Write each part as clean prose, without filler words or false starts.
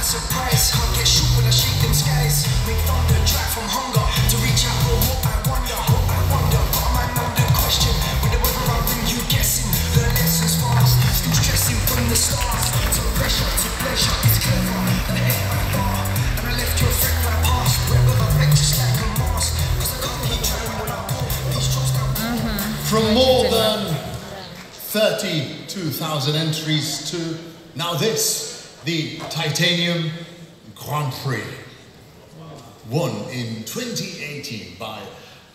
surprise. I get shook when I shake them skies. Make thunder, drag from hunger to reach out for what I wonder. Got my mind under question. With the weather I bring you guessing. The lessons fast, still stressing from the start. To pressure, to pleasure, it's clever. And the air I bar. And I left you a threat for the past. Wherever I wreck just like a mask. Cause I can't keep trying when I walk. These trust I From more than 32,000 entries to now this, the Titanium Grand Prix. Won in 2018 by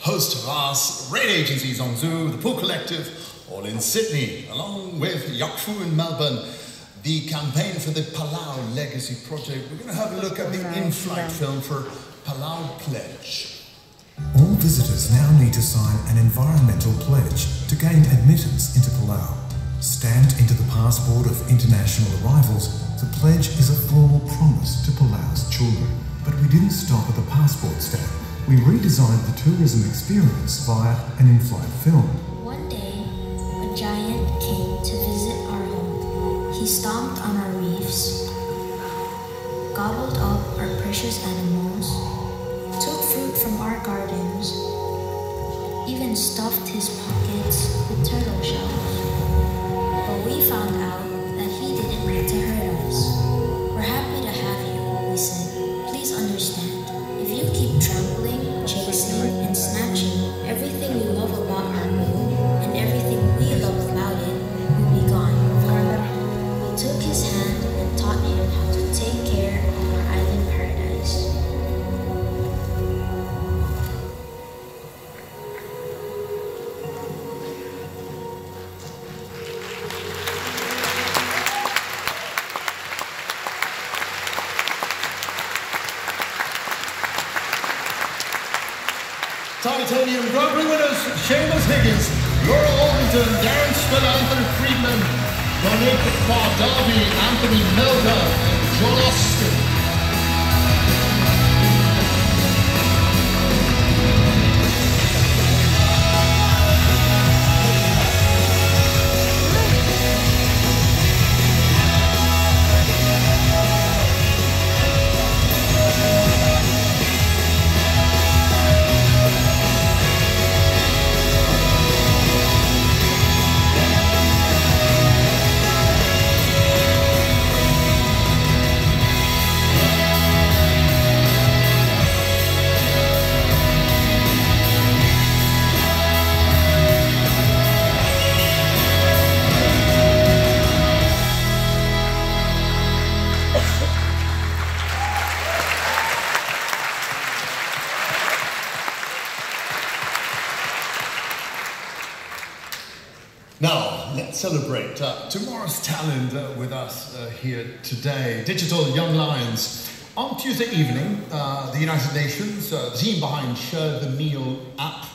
host Ras, Raid Agency Zongzhou, the Pool Collective, all in Sydney, along with Yakfu in Melbourne. The campaign for the Palau Legacy Project. We're going to have a look at the in-flight film for Palau Pledge. All visitors now need to sign an environmental pledge to gain admittance into Palau. Stamped into the passport of international arrivals, the pledge is a formal promise to Palau's children. But we didn't stop at the passport stamp. We redesigned the tourism experience via an in-flight film. One day, a giant came to visit our home. He stomped on our reefs, gobbled up our precious animals, took fruit from our gardens, even stuffed his pockets with turtle shells. But we found out that he didn't mean to hurt us. We're happy to have you, we said. Please understand, if you keep trampling, chasing, and snatching everything you love about our moon and everything we love about it, will be gone. We took his hand and taught him how to take care of our island paradise. Titanium Grand Prix winners, Seamus Higgins, Laura Orpington, Darren Spiller, Anthony Friedman, Monique Bardavi, Anthony Melga, and John Austin. Now, let's celebrate tomorrow's talent with us here today. Digital Young Lions. On Tuesday evening, the United Nations, the team behind Share the Meal app,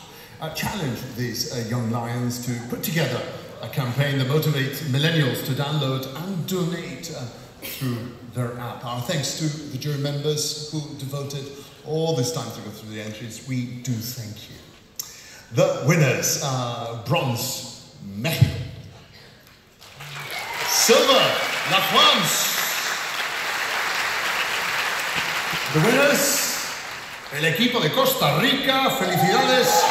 challenged these young lions to put together a campaign that motivates millennials to download and donate through their app. Our thanks to the jury members who devoted all this time to go through the entries. We do thank you. The winners, bronze, Mexico. Silver, La France. The winners, el equipo de Costa Rica. Felicidades,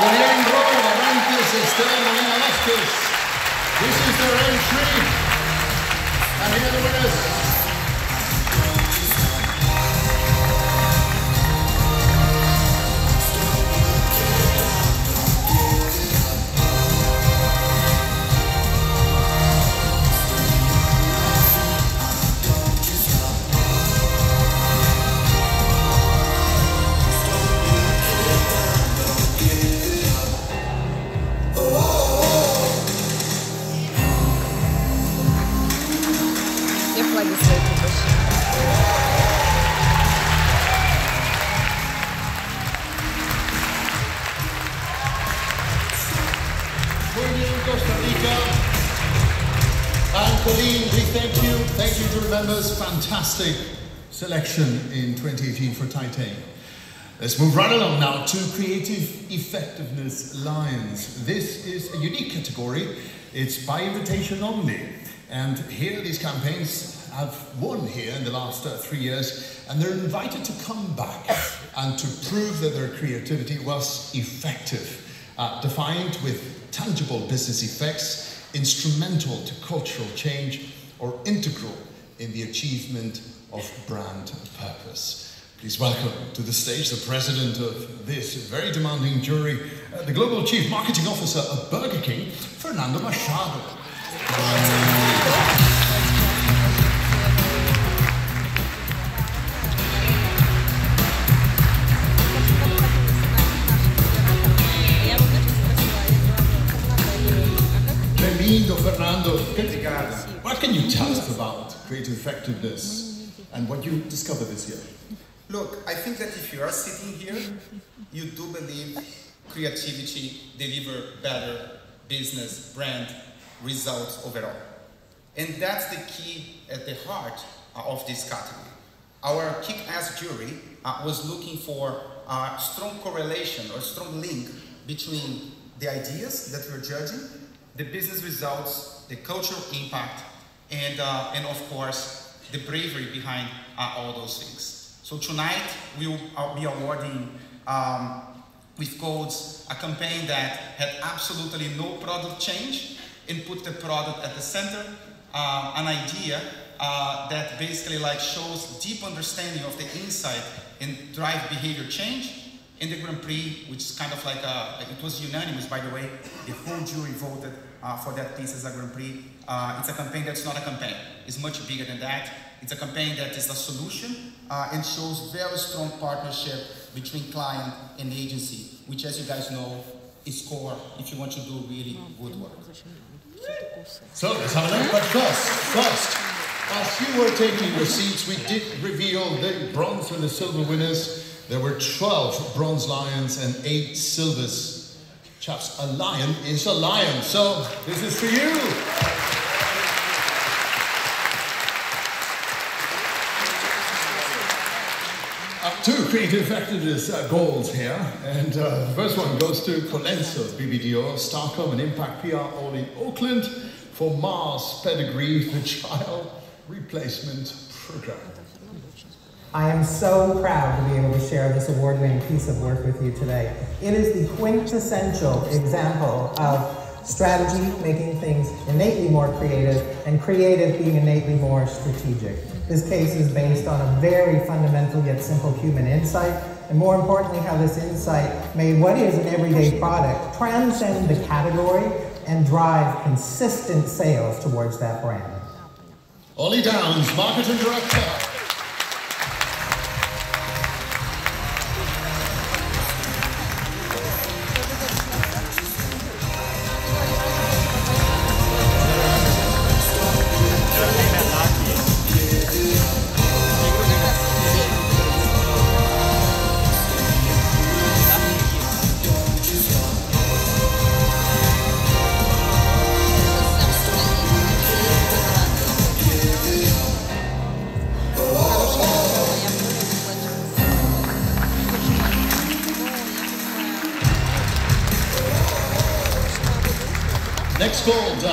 Julián Rojo, Barrantes, Esteban Molina Vázquez. This is their entry. And here are the winners. Costa Rica. And Colleen, big thank you. Thank you to members. Fantastic selection in 2018 for Titanium. Let's move right along now to Creative Effectiveness Lions. This is a unique category. It's by invitation only. And here these campaigns have won here in the last 3 years, and they're invited to come back and to prove that their creativity was effective, defined with tangible business effects, instrumental to cultural change, or integral in the achievement of brand purpose. Please welcome to the stage the president of this very demanding jury, the Global Chief Marketing Officer of Burger King, Fernando Machado. Bem-vindo, Fernando. What can you tell us about creative effectiveness and what you discovered this year? Look, I think that if you are sitting here, you do believe creativity deliver better business, brand results overall. And that's the key at the heart of this category. Our kick-ass jury was looking for a strong correlation or strong link between the ideas that we're judging, the business results, the cultural impact, and of course, the bravery behind all those things. So tonight, we'll be awarding with codes a campaign that had absolutely no product change and put the product at the center, an idea that basically shows deep understanding of the insight and drive behavior change. In the Grand Prix, which is kind of like it was unanimous, by the way, the whole jury voted for that piece as a Grand Prix. It's a campaign that's not a campaign. It's much bigger than that. It's a campaign that is a solution and shows very strong partnership between client and agency, which, as you guys know, is core if you want to do really good work. So let's have a look. But first, as you were taking your seats, we did reveal the bronze and the silver winners. There were 12 bronze lions and 8 silvers. Chaps, a lion is a lion, so this is for you. Two creative effectiveness goals here, and the first one goes to Colenso BBDO, Starcom and Impact PR all in Auckland for Mars Pedigree, the Child Replacement Program. I am so proud to be able to share this award-winning piece of work with you today. It is the quintessential example of strategy making things innately more creative and creative being innately more strategic. This case is based on a very fundamental yet simple human insight, and more importantly, how this insight made what is an everyday product transcend the category and drive consistent sales towards that brand. Ollie Downs, Marketing Director. Next gold,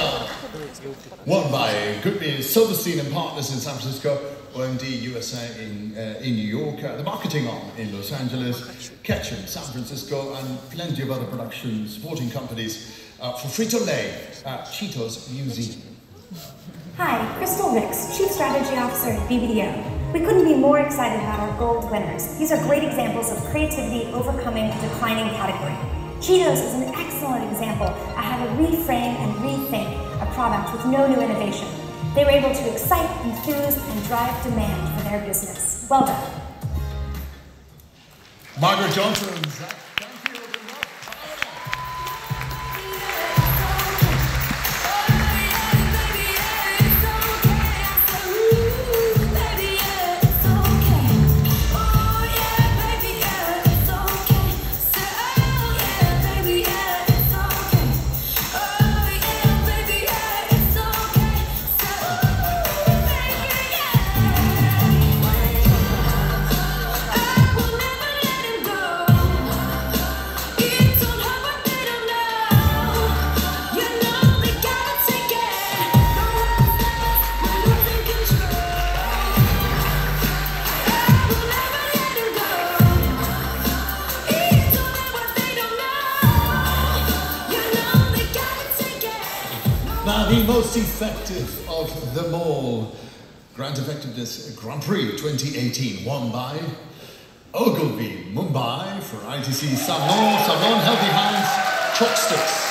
won by Goodby Silverstein and Partners in San Francisco, OMD USA in New York, the marketing arm in Los Angeles, Ketchum, San Francisco, and plenty of other production supporting companies for Frito-Lay, Cheetos New Zealand. Hi, Crystal Ricks, Chief Strategy Officer at BBDO. We couldn't be more excited about our gold winners. These are great examples of creativity overcoming a declining category. Cheetos is an excellent example of how to reframe and rethink a product with no new innovation. They were able to excite, enthuse, and drive demand for their business. Well done. Margaret Johnson. the most effective of them all. Grand Effectiveness Grand Prix 2018, won by Ogilvy Mumbai for ITC Savlon Healthy Hands Chopsticks.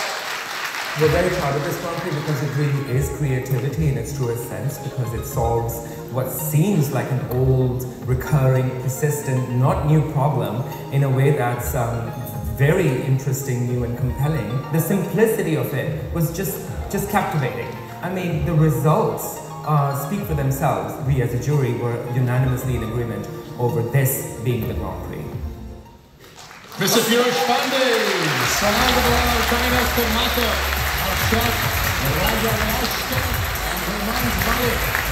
We're very proud of this Grand Prix because it really is creativity in its truest sense, because it solves what seems like an old, recurring, persistent, not new problem in a way that's very interesting, new and compelling. The simplicity of it was just captivating. I mean, the results speak for themselves. We as a jury were unanimously in agreement over this being the Grand Prix. Mr. Piyush Pandey, Sanagabal, Kainas Kumata, Akshat, Raja Rashka, and Herman Malik.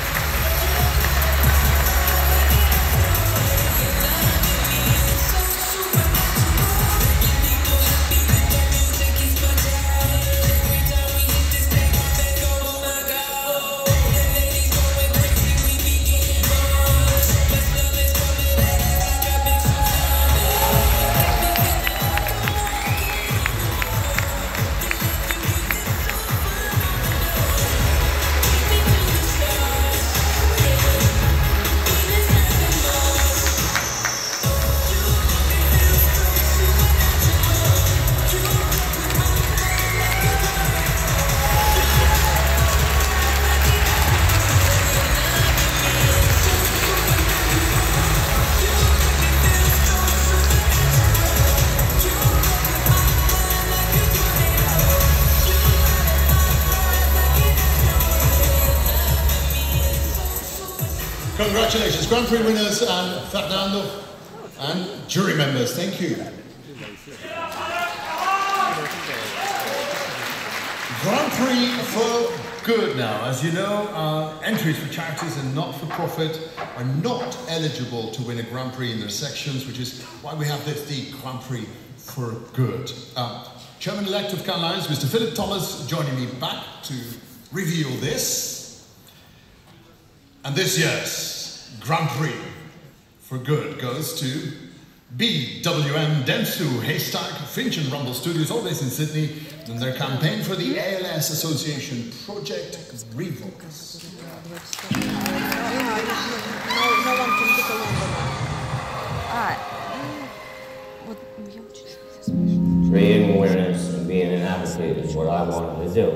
Congratulations, Grand Prix winners and Fernando and jury members. Thank you. Grand Prix for Good now. As you know, entries for charities and not-for-profit are not eligible to win a Grand Prix in their sections, which is why we have this, the Grand Prix for Good. Chairman-elect of Cannes Lions, Mr. Philip Thomas, joining me back to reveal this. And this year's Grand Prix for Good goes to BWM Dentsu Haystack Finch and Rumble Studios, all based in Sydney, and their campaign for the ALS Association Project Revoice. Creating awareness and being an advocate is what I wanted to do.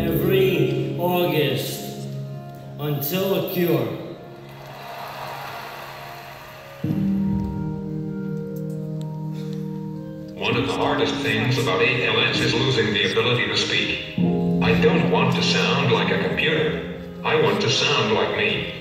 Every August, until a cure. One of the hardest things about ALS is losing the ability to speak. I don't want to sound like a computer. I want to sound like me.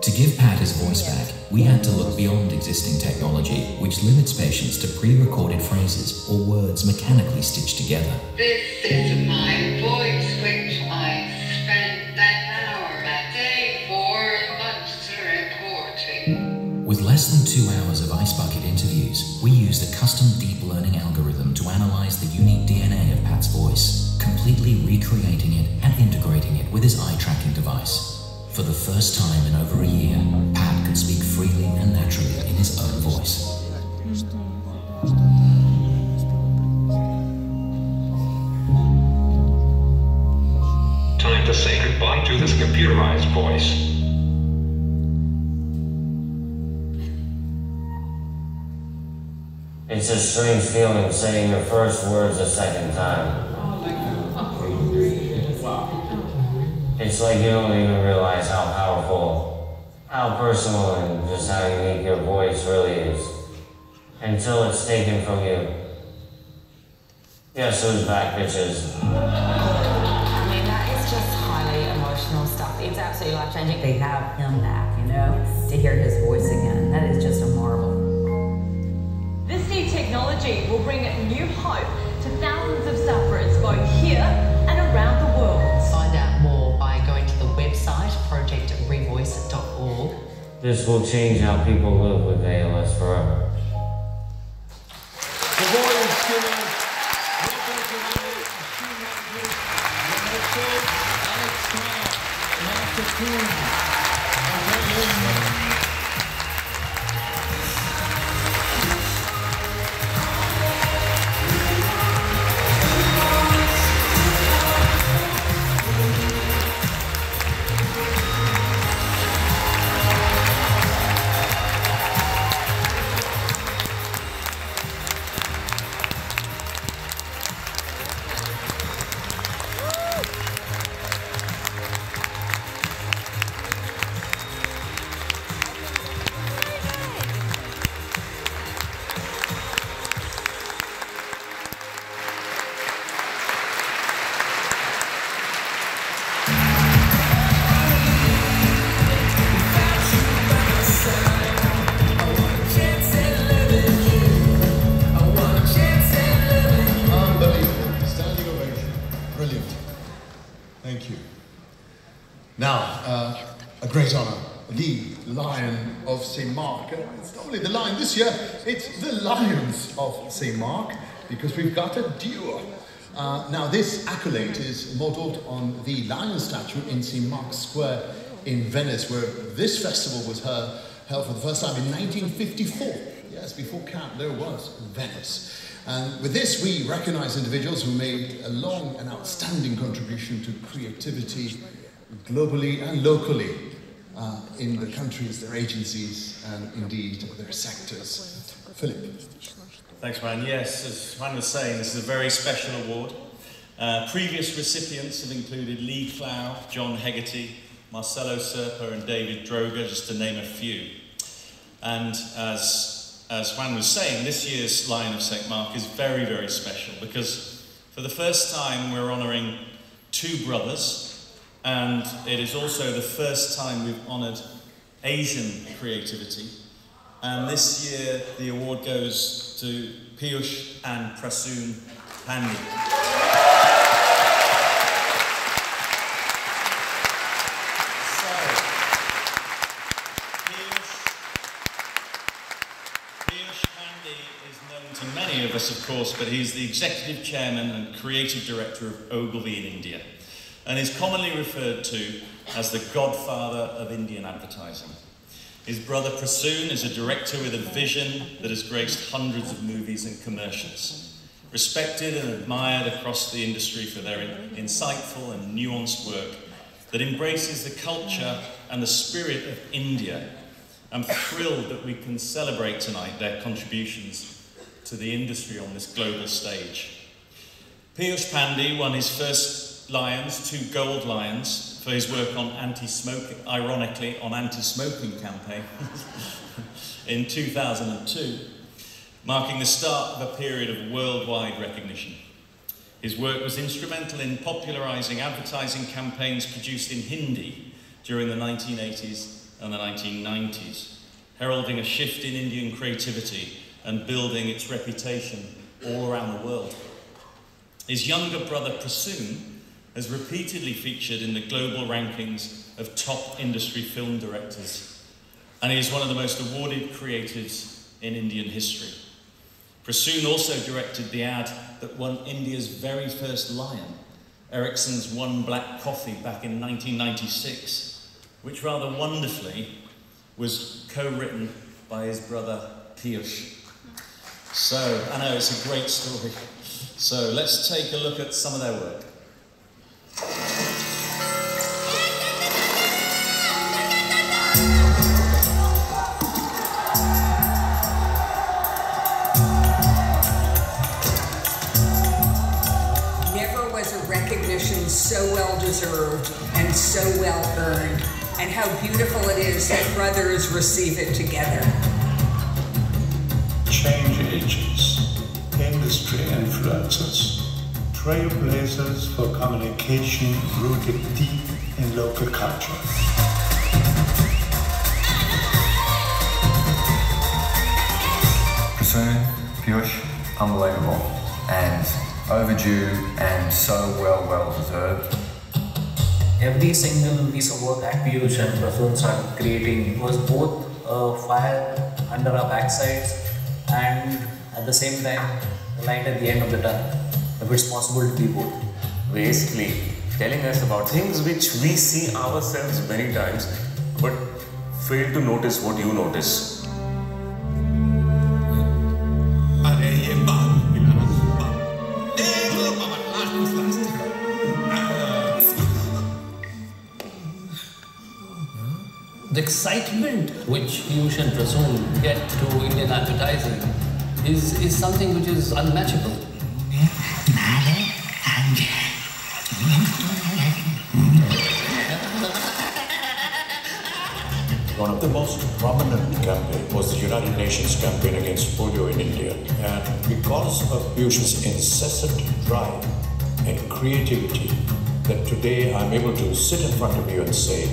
To give Pat his voice back, we had to look beyond existing technology, which limits patients to pre-recorded phrases or words mechanically stitched together. This is my voice, which I spent an hour a day for months reporting. With less than 2 hours of Ice Bucket interviews, we used a custom deep learning algorithm to analyze the unique DNA of Pat's voice, completely recreating it and integrating it with his eye tracking device. For the first time in over a year, Pat could speak freely and naturally in his own voice. Time to say goodbye to this computerized voice. It's a strange feeling saying your first words a second time. It's like you don't even realize how powerful, how personal, and just how unique your voice really is. Until it's taken from you. Guess who's back, bitches? I mean, that is just highly emotional stuff. It's absolutely life-changing. They have him back, you know, to hear his voice again. That is just a marvel. This new technology will bring new hope to thousands of sufferers, both here and around the world. Find out more by going to the website projectrevoice.org. This will change how people live with ALS forever. Now, a great honour, the Lion of St. Mark. It's not only the Lion this year, it's the Lions of St. Mark, because we've got a duo. Now, this accolade is modelled on the lion statue in St. Mark's Square in Venice, where this festival was held for the first time in 1954. Yes, before Cannes, there was Venice. And with this, we recognise individuals who made a long and outstanding contribution to creativity globally and locally in the countries, their agencies, and indeed their sectors. Philip. Thanks, Juan. Yes, as Juan was saying, this is a very special award. Previous recipients have included Lee Clow, John Hegarty, Marcelo Serpa, and David Droga, just to name a few. And as Juan was saying, this year's Lion of St. Mark is very, very special because for the first time we're honouring two brothers, and it is also the first time we've honoured Asian creativity. And this year the award goes to Piyush and Prasoon Pandey. Of us, of course, but he's the executive chairman and creative director of Ogilvy in India, and is commonly referred to as the godfather of Indian advertising. His brother Prasoon is a director with a vision that has graced hundreds of movies and commercials, respected and admired across the industry for their insightful and nuanced work that embraces the culture and the spirit of India. I'm thrilled that we can celebrate tonight their contributions to the industry on this global stage. Piyush Pandey won his first Lions, 2 gold Lions, for his work on anti-smoking, ironically, on anti-smoking campaign in 2002, marking the start of a period of worldwide recognition. His work was instrumental in popularising advertising campaigns produced in Hindi during the 1980s and the 1990s, heralding a shift in Indian creativity and building its reputation all around the world. His younger brother Prasoon has repeatedly featured in the global rankings of top industry film directors, and he is one of the most awarded creatives in Indian history. Prasoon also directed the ad that won India's very first Lion, Ericsson's One Black Coffee, back in 1996, which rather wonderfully was co-written by his brother Piyush. So, I know it's a great story. So let's take a look at some of their work. Never was a recognition so well deserved and so well earned, and how beautiful it is that brothers receive it together. Change agents, industry influencers, trailblazers for communication rooted deep in local culture. Prasoon, Piyush, unbelievable and overdue and so well deserved. Every single piece of work that Piyush and Prasoon started creating was both a fire under our backsides and at the same time the light at the end of the tunnel, if it's possible to be both. Basically telling us about things which we see ourselves many times but fail to notice what you notice. The excitement which Piyush and Prasoon get to Indian advertising is something which is unmatchable. One of the most prominent campaigns was the United Nations campaign against polio in India. And because of Piyush's incessant drive and creativity, that today I'm able to sit in front of you and say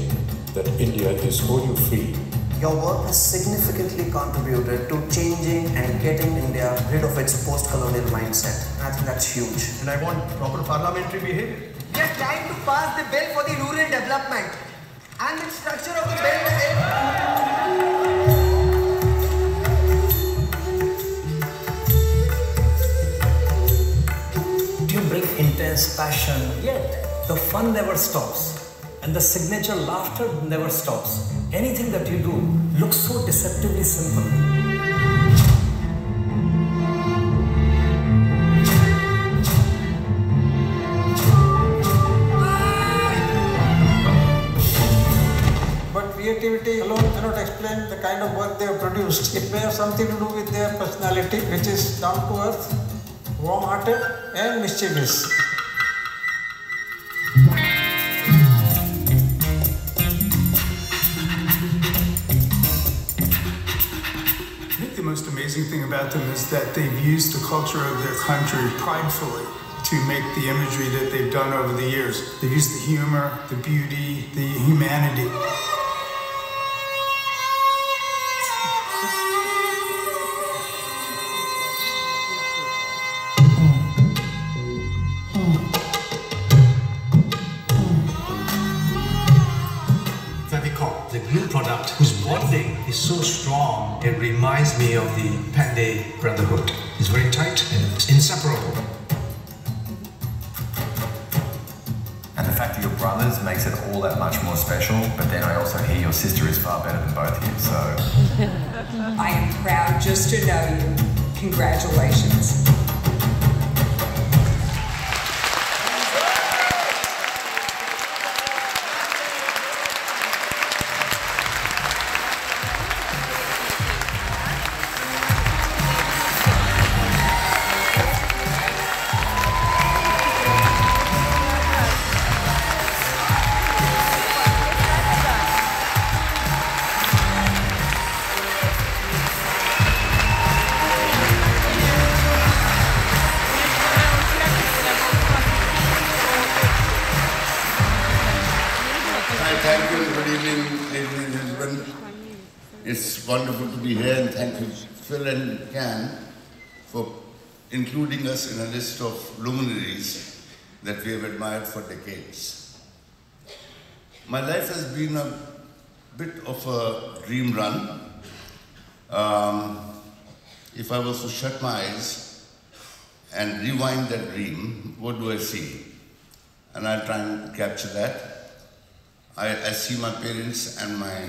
that India is polio-free. Your work has significantly contributed to changing and getting India rid of its post-colonial mindset. And I think that's huge. And I want proper parliamentary behavior. We are trying to pass the bill for the rural development. and its structure of the bell. You bring intense passion, yet the fun never stops, and the signature laughter never stops. Anything that you do looks so deceptively simple. Creativity alone cannot explain the kind of work they have produced. It may have something to do with their personality, which is down to earth, warm-hearted and mischievous. I think the most amazing thing about them is that they've used the culture of their country pridefully to make the imagery that they've done over the years. They've used the humor, the beauty, the humanity. The glue product whose bonding is so strong, it reminds me of the Pandey Brotherhood. It's very tight and it's inseparable. And the fact that you're brothers makes it all that much more special, but then I also hear your sister is far better than both of you, so... I am proud just to know you. Congratulations. Thank you, good evening, ladies and gentlemen. It's wonderful to be here, and thank you, Phil and Can, for including us in a list of luminaries that we have admired for decades. My life has been a bit of a dream run. If I was to shut my eyes and rewind that dream, what do I see? And I'll try and capture that. I see my parents and my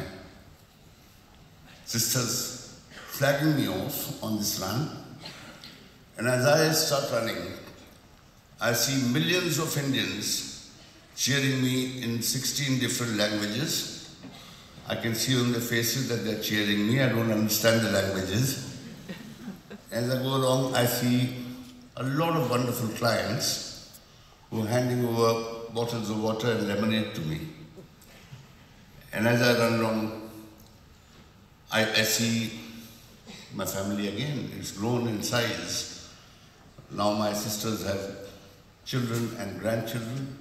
sisters flagging me off on this run. And as I start running, I see millions of Indians cheering me in 16 different languages. I can see on their faces that they're cheering me. I don't understand the languages. As I go along, I see a lot of wonderful clients who are handing over bottles of water and lemonade to me. And as I run along, I see my family again. It's grown in size. Now my sisters have children and grandchildren.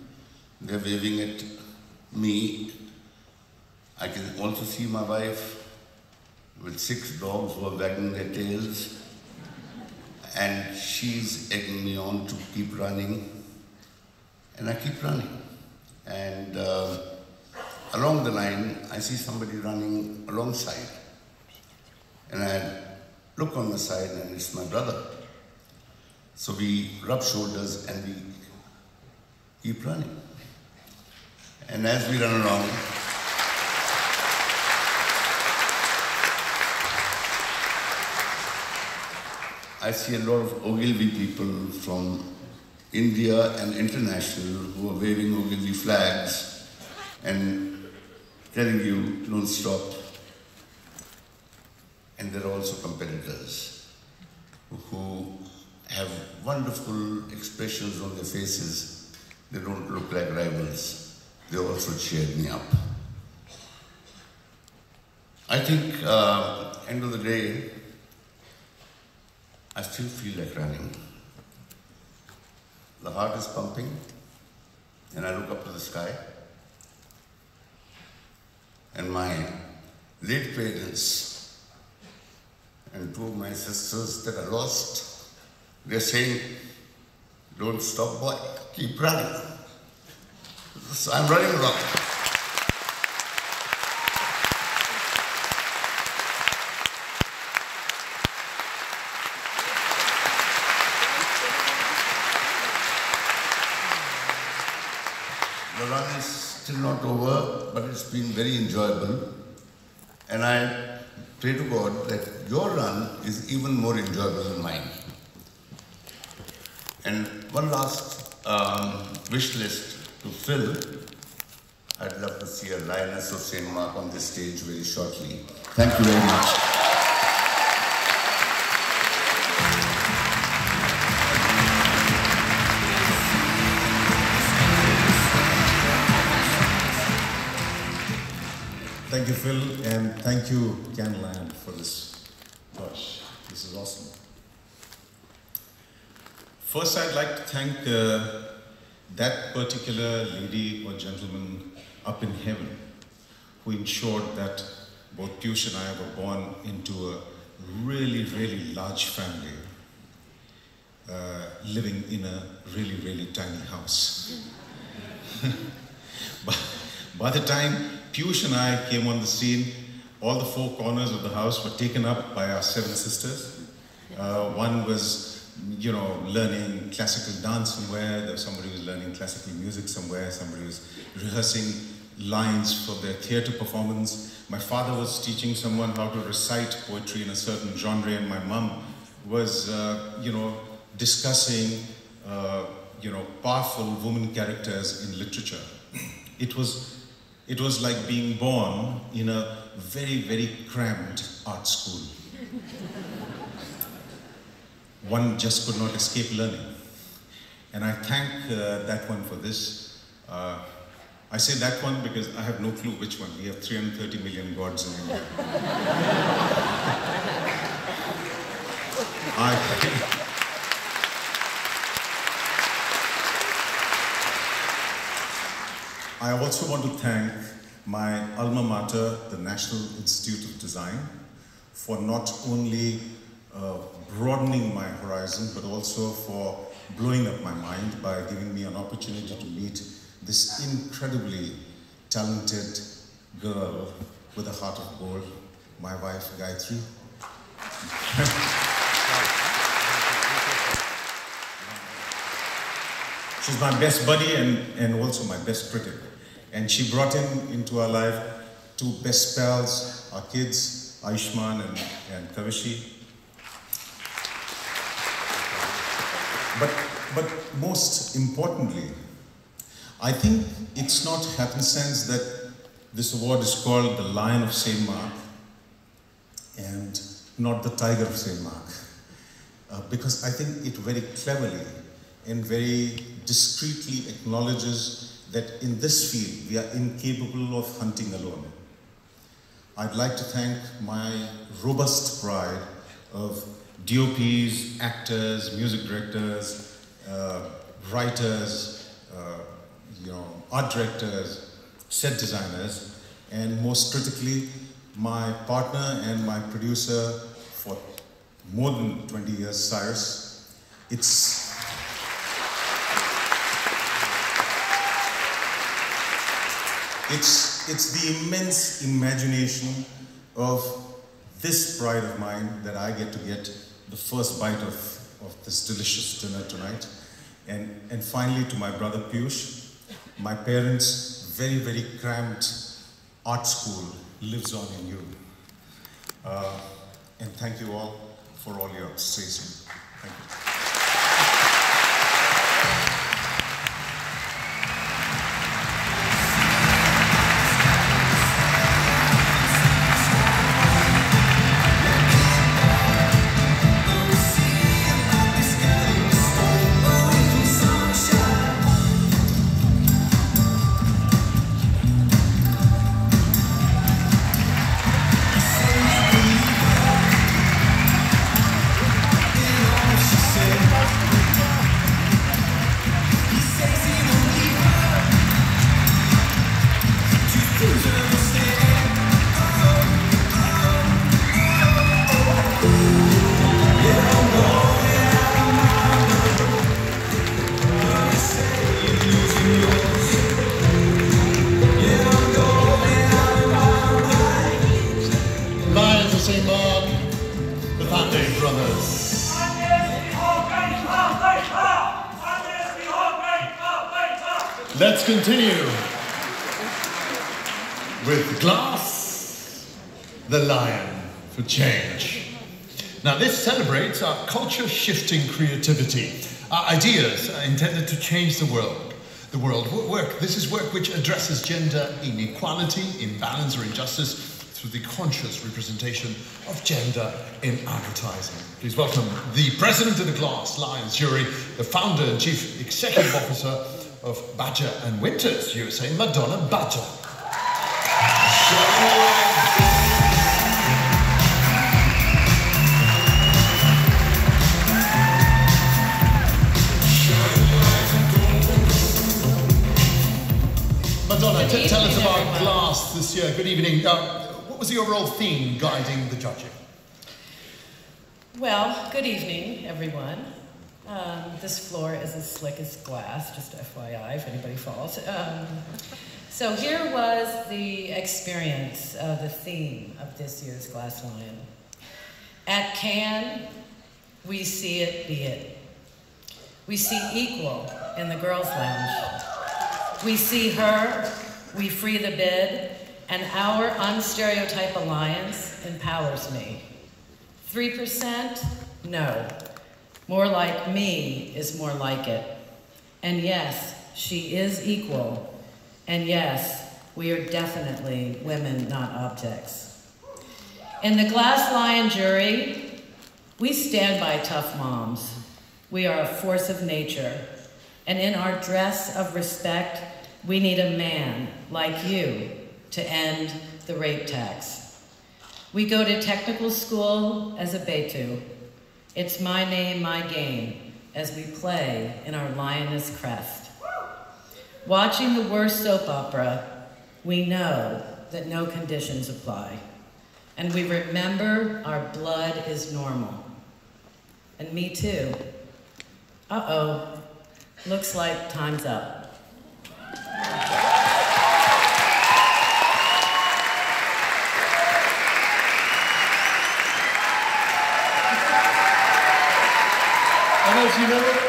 They're waving at me. I can also see my wife with 6 dogs who are wagging their tails. And she's egging me on to keep running. And I keep running. And along the line, I see somebody running alongside. And I look on the side and it's my brother. So we rub shoulders and we keep running. And as we run along, I see a lot of Ogilvy people from India and international who are waving Ogilvy flags and telling you, don't stop. And there are also competitors who have wonderful expressions on their faces. They don't look like rivals. They also cheered me up. I think, end of the day, I still feel like running. The heart is pumping, and I look up to the sky. And my late parents and 2 of my sisters that are lost, they're saying, don't stop, boy, keep running. So I'm running along. over, but it's been very enjoyable. And I pray to God that your run is even more enjoyable than mine. And one last wish list to Phil. I'd love to see a lioness of St. Mark on this stage very shortly. Thank you very much. Thank you, Phil, and thank you, Canland, for this. Gosh, this is awesome. First, I'd like to thank that particular lady or gentleman up in heaven who ensured that both Piyush and I were born into a really, really large family, living in a really, really tiny house. By the time Piyush and I came on the scene, all the four corners of the house were taken up by our 7 sisters. One was, learning classical dance somewhere. There was somebody who was learning classical music somewhere. Somebody was rehearsing lines for their theater performance. My father was teaching someone how to recite poetry in a certain genre, and my mum was, discussing, powerful woman characters in literature. It was like being born in a very, very cramped art school. One just could not escape learning. And I thank that one for this. I say that one because I have no clue which one. We have 330 million gods in India. I also want to thank my alma mater, the National Institute of Design, for not only broadening my horizon, but also for blowing up my mind by giving me an opportunity to meet this incredibly talented girl with a heart of gold, my wife, Gayatri. She's my best buddy and also my best critic. And she brought into our life 2 best pals, our kids, Ayushman and Kavishi. But most importantly, I think it's not happenstance that this award is called the Lion of St. Mark and not the Tiger of St. Mark. Because I think it very cleverly and very discreetly acknowledges that in this field, we are incapable of hunting alone. I'd like to thank my robust pride of DOPs, actors, music directors, writers, art directors, set designers, and most critically, my partner and my producer for more than 20 years, Cyrus. It's the immense imagination of this pride of mine that I get to get the first bite of this delicious dinner tonight. And finally, to my brother Piyush, my parents' very, very cramped art school lives on in you. And thank you all for all your persuasion. Thank you. Let's continue. with Glass, the Lion for Change. Now this celebrates our culture-shifting creativity, our ideas are intended to change the world. This is work which addresses gender inequality, imbalance or injustice through the conscious representation of gender in advertising. Please welcome the President of the Glass Lions jury, the Founder and Chief Executive Officer of Badger and Winters USA, Madonna Badger. Madonna, tell us about Glass this year. Good evening. What was the overall theme guiding the judging? Well, good evening, everyone. This floor is as slick as glass, just FYI, if anybody falls. So here was the experience, the theme of this year's Glass Lion. At Cannes, we see it, be it. We see equal in the Girls' Lounge. We see her, we free the bid, and our unstereotype alliance empowers me. 3%? No. More like me is more like it. And yes, she is equal. And yes, we are definitely women, not objects. In the Glass Lion jury, we stand by tough moms. We are a force of nature. And in our dress of respect, we need a man like you to end the rape tax. We go to technical school as a Betu. It's my name, my game, as we play in our lioness crest. Watching the worst soap opera, we know that no conditions apply. And we remember our blood is normal. And me too. Uh-oh, looks like time's up. And as you know,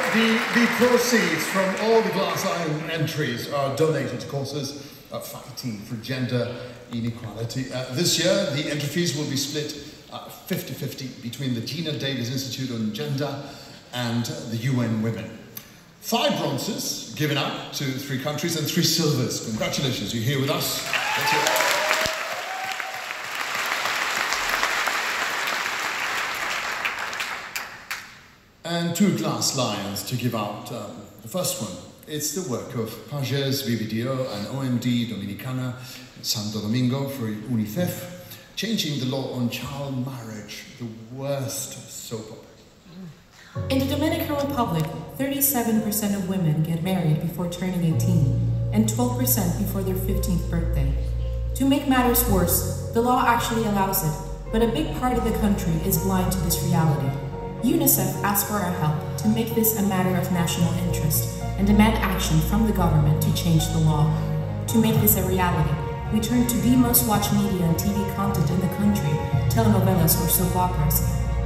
the proceeds from all the Glass Lion entries are donated to causes fighting for gender inequality. This year, the entry fees will be split 50-50 between the Gina Davis Institute on Gender and the UN Women. 5 bronzes given out to 3 countries and 3 silvers. Congratulations, you're here with us. That's it. And 2 Glass Lions to give out. The first one, it's the work of Pages BBDO and OMD Dominicana Santo Domingo for UNICEF, changing the law on child marriage, the worst soap opera. In the Dominican Republic, 37% of women get married before turning 18 and 12% before their 15th birthday. To make matters worse, the law actually allows it, but a big part of the country is blind to this reality. UNICEF asked for our help to make this a matter of national interest and demand action from the government to change the law. To make this a reality, we turned to the most watched media and TV content in the country, telenovelas or soap operas,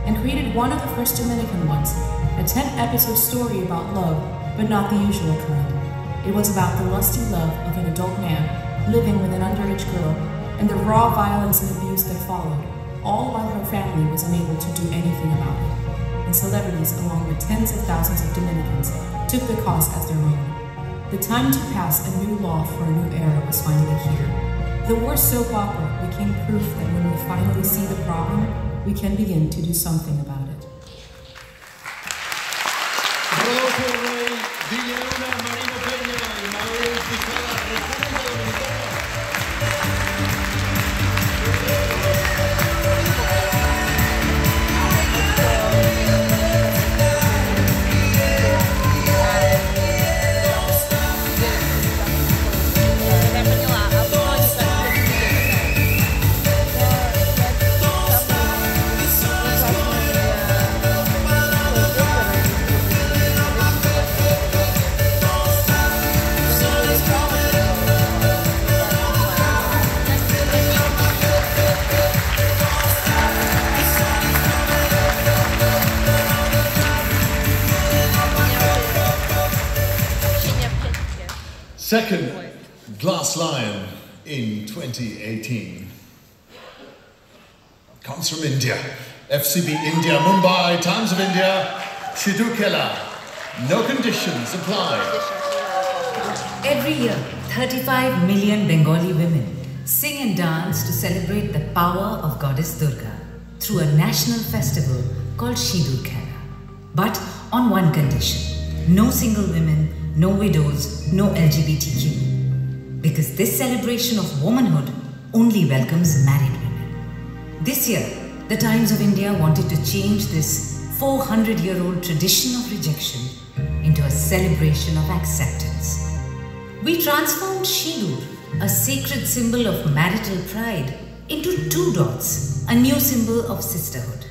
and created one of the first Dominican ones, a 10-episode story about love, but not the usual kind. It was about the lusty love of an adult man living with an underage girl and the raw violence and abuse that followed, all while her family was unable to do anything about it. And celebrities, along with tens of thousands of Dominicans, took the cause as their own. The time to pass a new law for a new era was finally here. The worst soap opera became proof that when we finally see the problem, we can begin to do something about it. Second Glass Lion in 2018 comes from India. FCB India, Mumbai, Times of India, Sidhu Khela. No conditions apply. Every year, 35 million Bengali women sing and dance to celebrate the power of Goddess Durga through a national festival called Sidhu Khela. But on one condition: no single women, no widows, no LGBTQ. Because this celebration of womanhood only welcomes married women. This year, the Times of India wanted to change this 400-year-old tradition of rejection into a celebration of acceptance. We transformed Sindoor, a sacred symbol of marital pride, into 2 dots, a new symbol of sisterhood.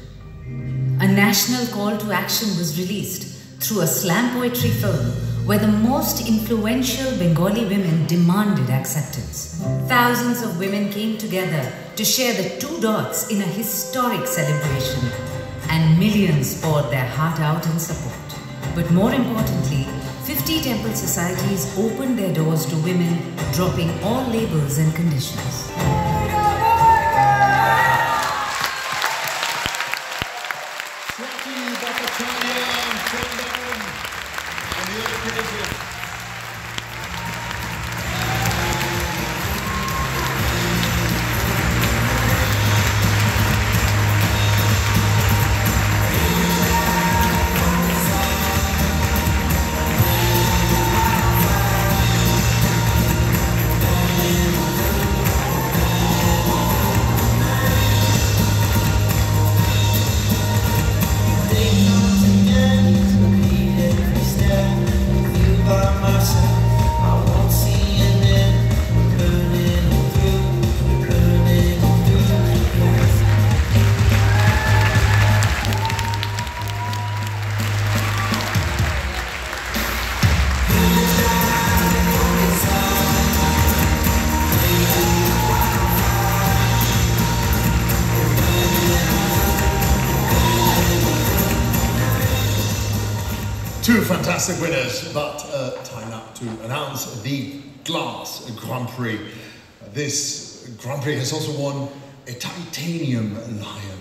A national call to action was released through a slam poetry film where the most influential Bengali women demanded acceptance. Thousands of women came together to share the 2 dots in a historic celebration, and millions poured their heart out in support. But more importantly, 50 temple societies opened their doors to women, dropping all labels and conditions. Two fantastic winners, but time up to announce the Glass Grand Prix. This Grand Prix has also won a titanium lion.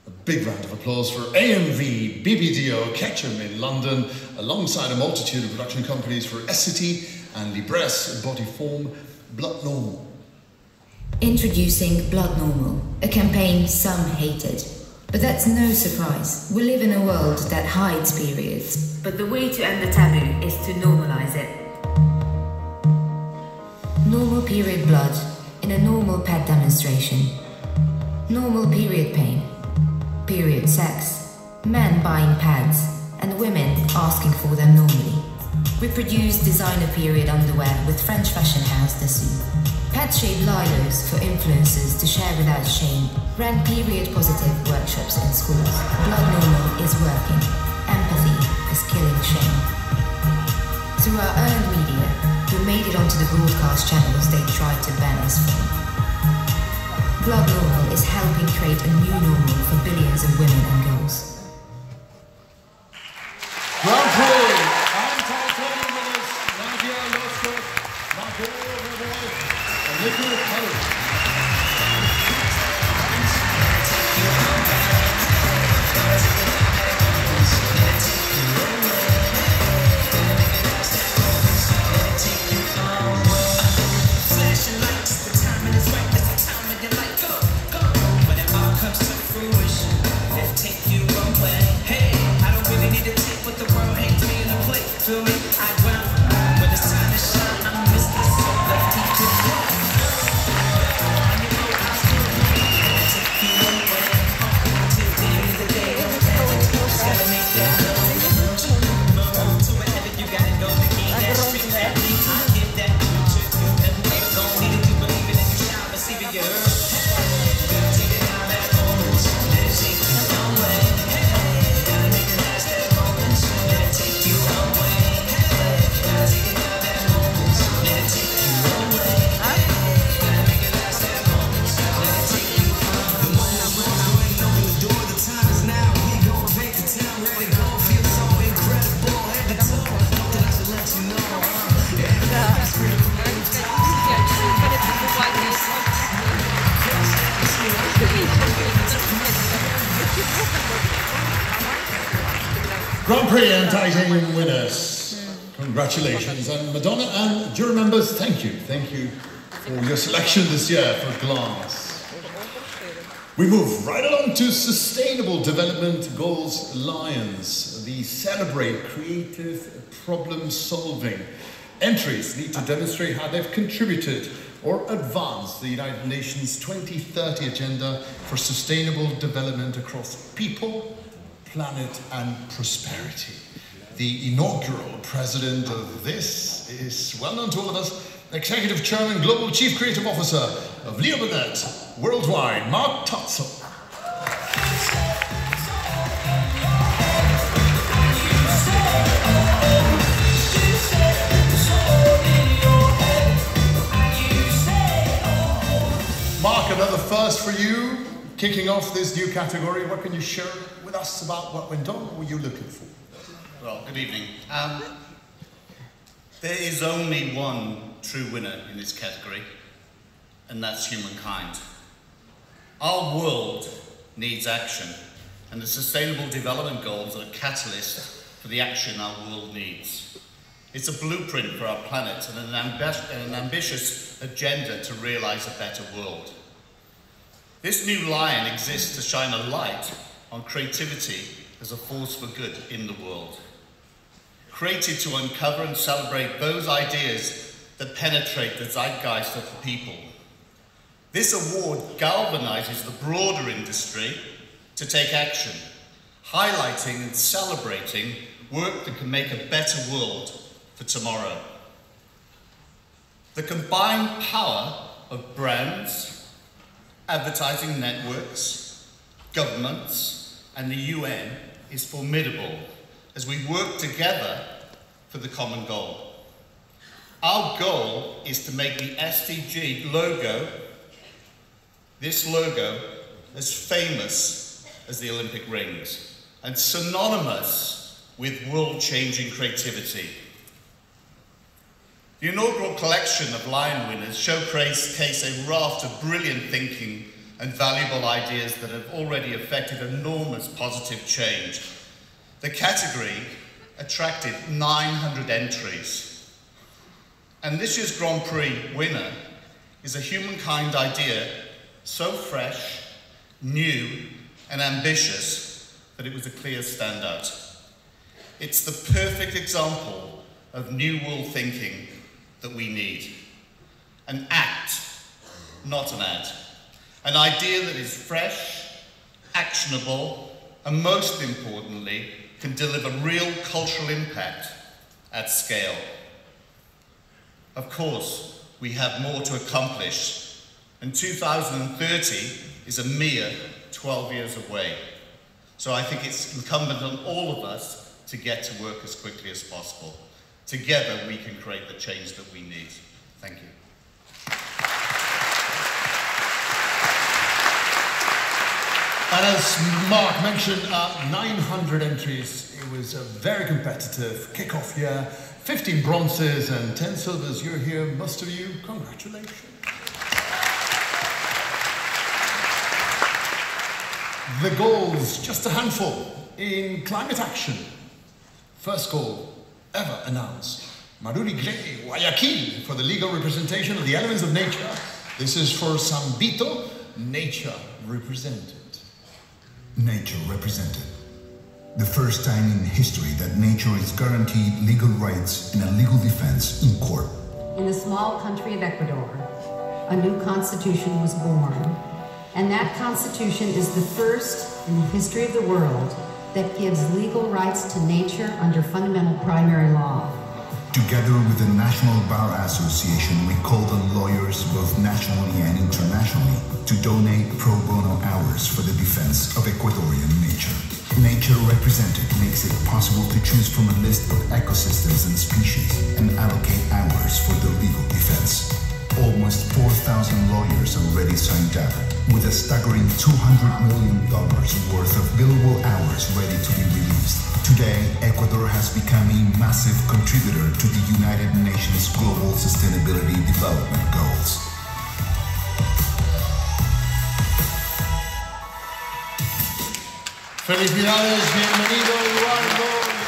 A big round of applause for AMV, BBDO, Ketchum in London, alongside a multitude of production companies for Essity and Libresse Body Form, Blood Normal. Introducing Blood Normal, a campaign some hated. But that's no surprise. We live in a world that hides periods. But the way to end the taboo is to normalize it. Normal period blood in a normal pad demonstration. Normal period pain. Period sex. Men buying pads and women asking for them normally. We produce designer period underwear with French fashion house Dessous. Pad-shaped lilos for influencers to share without shame. Ran period-positive workshops in schools. Blood Normal is working. Empathy is killing shame. Through our earned media, we made it onto the broadcast channels they tried to ban us from. Blood Normal is helping create a new normal for billions of women and girls. Grand Prix and titanium winners Nadia Loskov, Marco Revere, and Nikhil Kelly. Grand Prix and titanium winners. Congratulations. And Madonna and jury members, thank you. Thank you for your selection this year for Glass. We move right along to Sustainable Development Goals Lions. The celebrate creative problem solving. Entries need to demonstrate how they've contributed or advanced the United Nations 2030 Agenda for Sustainable Development across people, planet and prosperity. The inaugural president of this is well known to all of us, Executive Chairman, Global Chief Creative Officer of Leo Burnett Worldwide, Mark Tutzel. Mark, another first for you, kicking off this new category. What can you share with us about what went on? What were you looking for? Well, good evening. There is only one true winner in this category, and that's humankind. Our world needs action, and the Sustainable Development Goals are a catalyst for the action our world needs. It's a blueprint for our planet and an ambitious agenda to realise a better world. This new lion exists to shine a light on creativity as a force for good in the world. Created to uncover and celebrate those ideas that penetrate the zeitgeist of the people. This award galvanizes the broader industry to take action, highlighting and celebrating work that can make a better world for tomorrow. The combined power of brands, advertising networks, governments, and the UN is formidable as we work together for the common goal. Our goal is to make the SDG logo, this logo, as famous as the Olympic rings and synonymous with world-changing creativity. The inaugural collection of Lion winners showcase a raft of brilliant thinking and valuable ideas that have already affected enormous positive change. The category attracted 900 entries. And this year's Grand Prix winner is a humankind idea so fresh, new, and ambitious that it was a clear standout. It's the perfect example of new world thinking that we need. An act, not an ad. An idea that is fresh, actionable, and most importantly, can deliver real cultural impact at scale. Of course, we have more to accomplish, and 2030 is a mere 12 years away. So I think it's incumbent on all of us to get to work as quickly as possible. Together we can create the change that we need. Thank you. And as Mark mentioned, 900 entries. It was a very competitive kickoff year. 15 bronzes and 10 silvers. You're here, most of you. Congratulations. The goals, just a handful. In climate action, first goal ever announced. Maruri Grey, Guayaquil, for the legal representation of the elements of nature. This is for Sambito, nature represented. Nature represented. The first time in history that nature is guaranteed legal rights and a legal defense in court. In the small country of Ecuador, a new constitution was born. And that constitution is the first in the history of the world that gives legal rights to nature under fundamental primary law. Together with the National Bar Association, we called on lawyers both nationally and internationally to donate pro bono hours for the defense of Ecuadorian nature. Nature represented makes it possible to choose from a list of ecosystems and species and allocate hours for the legal defense. Almost 4,000 lawyers already signed up, with a staggering $200 million worth of billable hours ready to be released. Today, Ecuador has become a massive contributor to the United Nations Global Sustainability Development Goals. Felicidades, bienvenido Eduardo.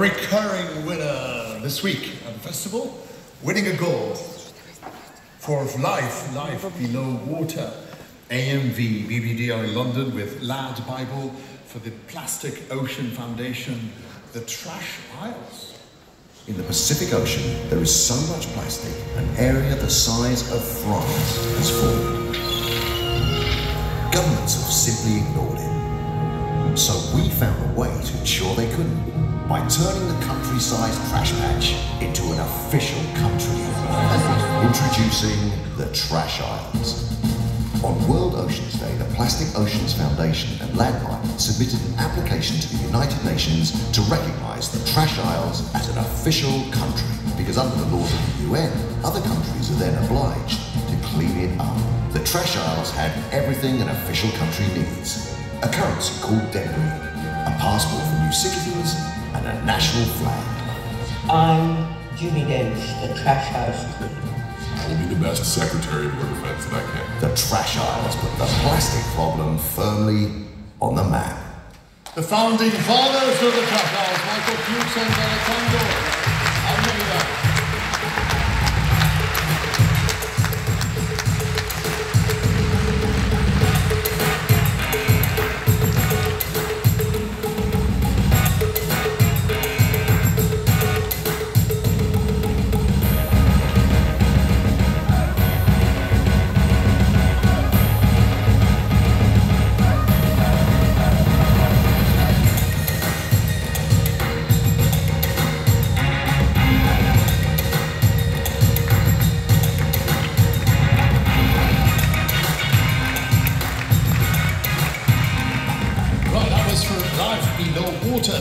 recurring winner this week at the festival, winning a gold for Life Below Water. AMV, BBDO in London with Lad Bible for the Plastic Ocean Foundation, the Trash Isles. In the Pacific Ocean, there is so much plastic, an area the size of France has formed. Governments have simply ignored it. So we found a way to ensure they couldn't, by turning the country-sized trash patch into an official country. Introducing the Trash Isles. On World Oceans Day, the Plastic Oceans Foundation and Landmark submitted an application to the United Nations to recognise the Trash Isles as an official country, because under the laws of the UN, other countries are then obliged to clean it up. The Trash Isles had everything an official country needs: a currency called debris, a passport for new citizens, and a national flag. I'm Judy Dench, the Trash House Queen. I will be the best Secretary of War Defense that I can. The Trash Isles put the plastic problem firmly on the map. The founding fathers of the Trash Isles, Michael Fuchs and Alejandro Almeida.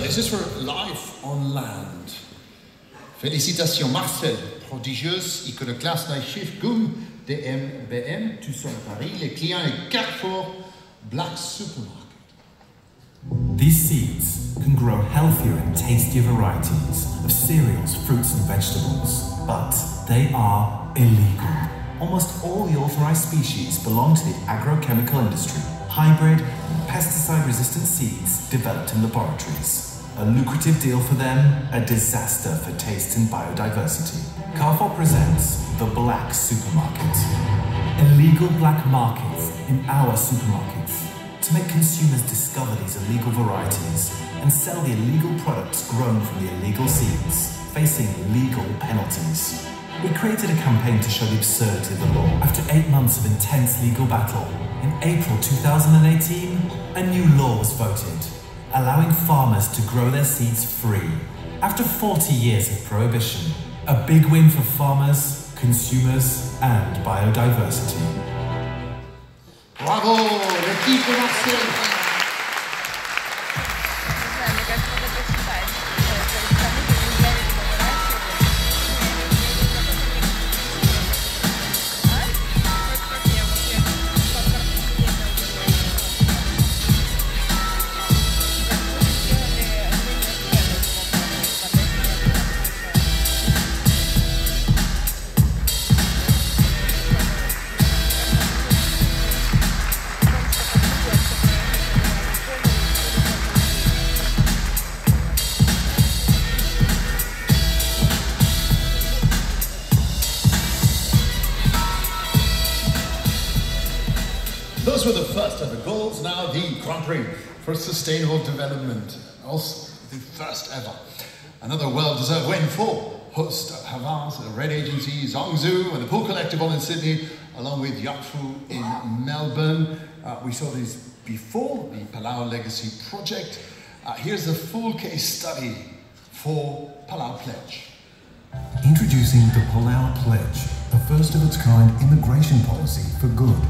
This is for Life on Land. Félicitations Marcel, prodigieuse, iconoclaste night shift, GUM, DMBM, Toussaint Paris, les clients et Carrefour, Black Supermarket. These seeds can grow healthier and tastier varieties of cereals, fruits and vegetables, but they are illegal. Almost all the authorized species belong to the agrochemical industry. Hybrid and pesticide-resistant seeds developed in laboratories. A lucrative deal for them, a disaster for taste and biodiversity. Carrefour presents the Black Supermarket. Illegal black markets in our supermarkets to make consumers discover these illegal varieties and sell the illegal products grown from the illegal seeds, facing legal penalties. We created a campaign to show the absurdity of the law. After 8 months of intense legal battle, in April 2018, a new law was voted, allowing farmers to grow their seeds free. After 40 years of prohibition, a big win for farmers, consumers, and biodiversity. Bravo, l'équipe de Marseille! Those were the first ever goals, now the Grand Prix for Sustainable Development. Also the first ever. Another well-deserved win for host Havas, the Red Agency, Zhangzhou, and the Pool Collective all in Sydney, along with Yakfu in Melbourne. We saw these before, the Palau Legacy Project. Here's the full case study for Palau Pledge. Introducing the Palau Pledge, a first of its kind immigration policy for good.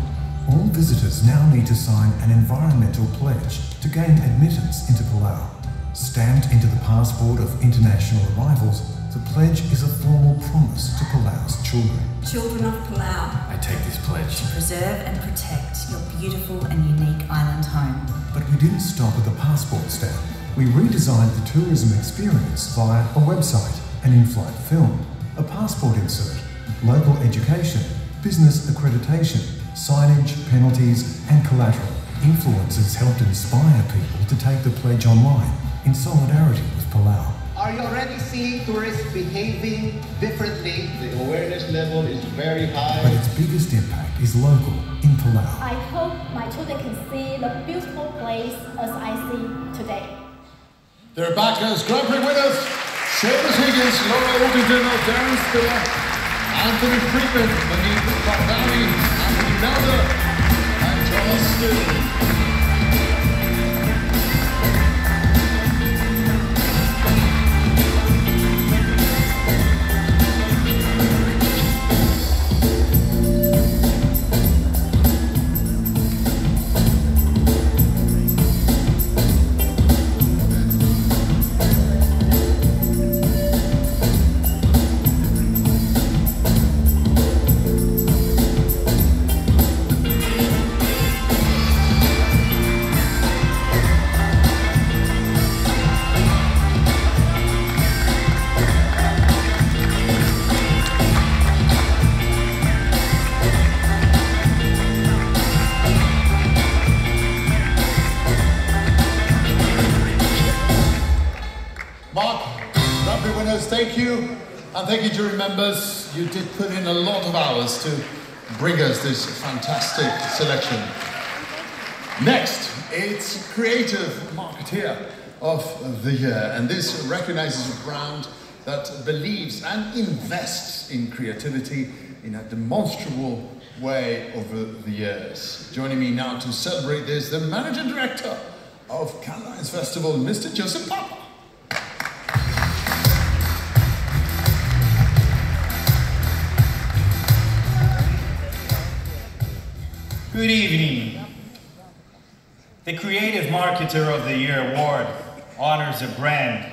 All visitors now need to sign an environmental pledge to gain admittance into Palau. Stamped into the passport of international arrivals, the pledge is a formal promise to Palau's children. Children of Palau, I take this pledge to preserve and protect your beautiful and unique island home. But we didn't stop at the passport stamp. We redesigned the tourism experience via a website, an in-flight film, a passport insert, local education, business accreditation, signage, penalties, and collateral. Influencers helped inspire people to take the pledge online in solidarity with Palau. Are you already seeing tourists behaving differently? The awareness level is very high. But its biggest impact is local, in Palau. I hope my children can see the beautiful place as I see today. They're back as Grand Prix winners. Seamus Higgins, Laura Orpington, Darren Spiller, Anthony Friedman, Monique Bakari, Anthony Melder, and Thomas Still. Thank you, and thank you, jury members. You did put in a lot of hours to bring us this fantastic selection. Next, it's Creative Marketeer of the Year, and this recognizes a brand that believes and invests in creativity in a demonstrable way over the years. Joining me now to celebrate this, the Managing Director of Cannes Lions Festival, Mr. Joseph Papa. Good evening. The Creative Marketer of the Year award honors a brand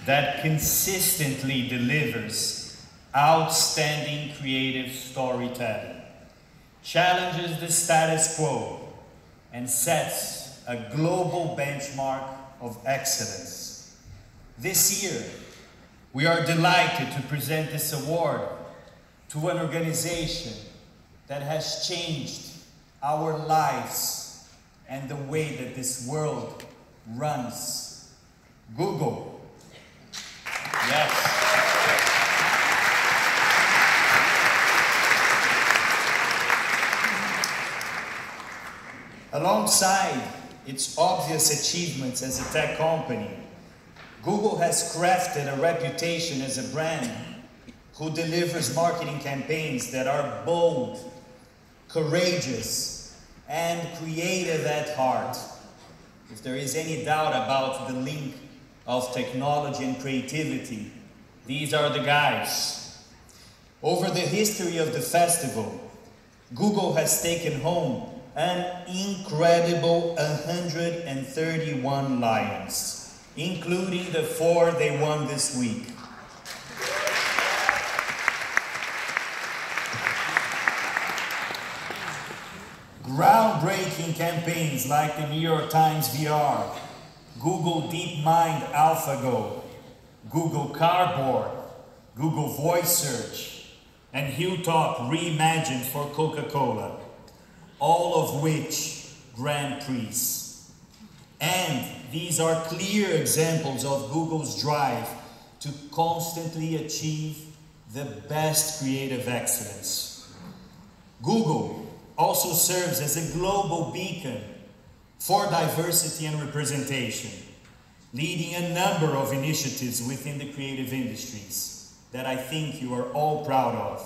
that consistently delivers outstanding creative storytelling, challenges the status quo, and sets a global benchmark of excellence. This year, we are delighted to present this award to an organization that has changed our lives and the way that this world runs. Google. Yes. Alongside its obvious achievements as a tech company, Google has crafted a reputation as a brand who delivers marketing campaigns that are bold, courageous, and creative at heart. If there is any doubt about the link of technology and creativity, these are the guys. Over the history of the festival, Google has taken home an incredible 131 Lions, including the 4 they won this week. Groundbreaking campaigns like the New York Times VR, Google DeepMind AlphaGo, Google Cardboard, Google Voice Search, and Hilltop Reimagined for Coca-Cola, all of which Grand Prix. And these are clear examples of Google's drive to constantly achieve the best creative excellence. Google also serves as a global beacon for diversity and representation, leading a number of initiatives within the creative industries that I think you are all proud of,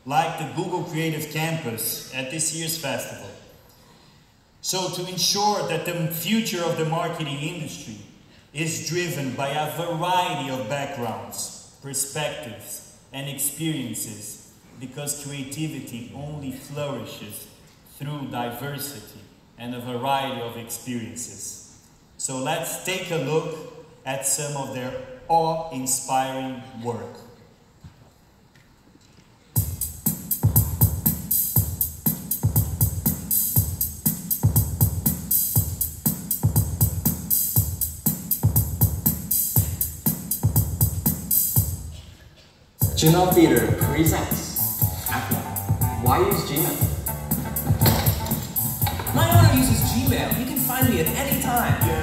like the Google Creative Campus at this year's festival. So to ensure that the future of the marketing industry is driven by a variety of backgrounds, perspectives, and experiences, because creativity only flourishes through diversity and a variety of experiences. So let's take a look at some of their awe-inspiring work. Gmail Theater presents Apple. Why use Gmail? My owner uses Gmail. He can find me at any time. Yeah.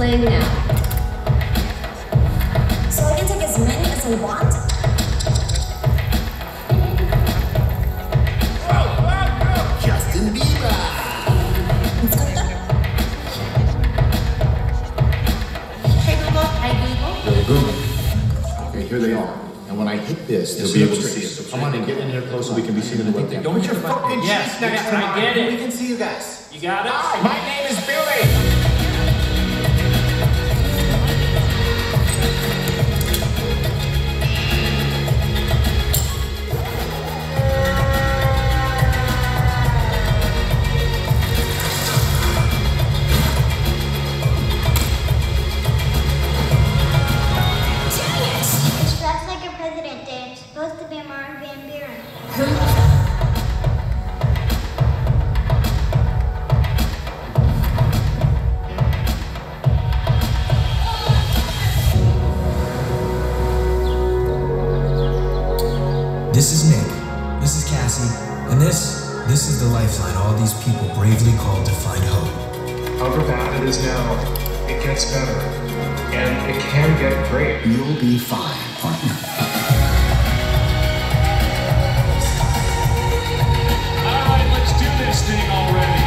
playing now. So I can take as many as I want? Justin Bieber! Hey Google, hey Google. Yo, Google. Okay, here they are. And when I hit this, they'll be able to see it. So come on and get in here close so we can be seen in the webcam. Don't put your fucking cheeks next to mine. I get it. We can see you guys. You got it? Hi, my name is Billy. It's dressed like a president day. It's supposed to be Martin Van Buren. This is Nick, this is Cassie, and this is the lifeline all these people bravely called to find hope. However bad it is now, it gets better. And it can get great. You'll be fine, partner. All right, let's do this thing already.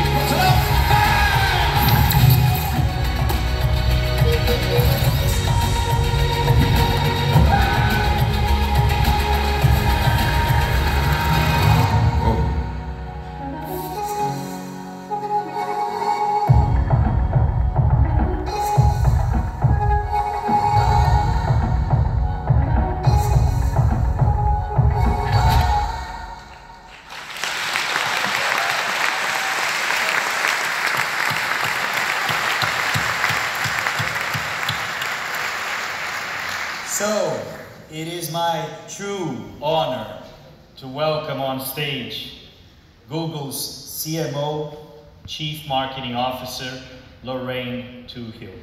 So, it is my true honor to welcome on stage Google's CMO, Chief Marketing Officer, Lorraine Toohill.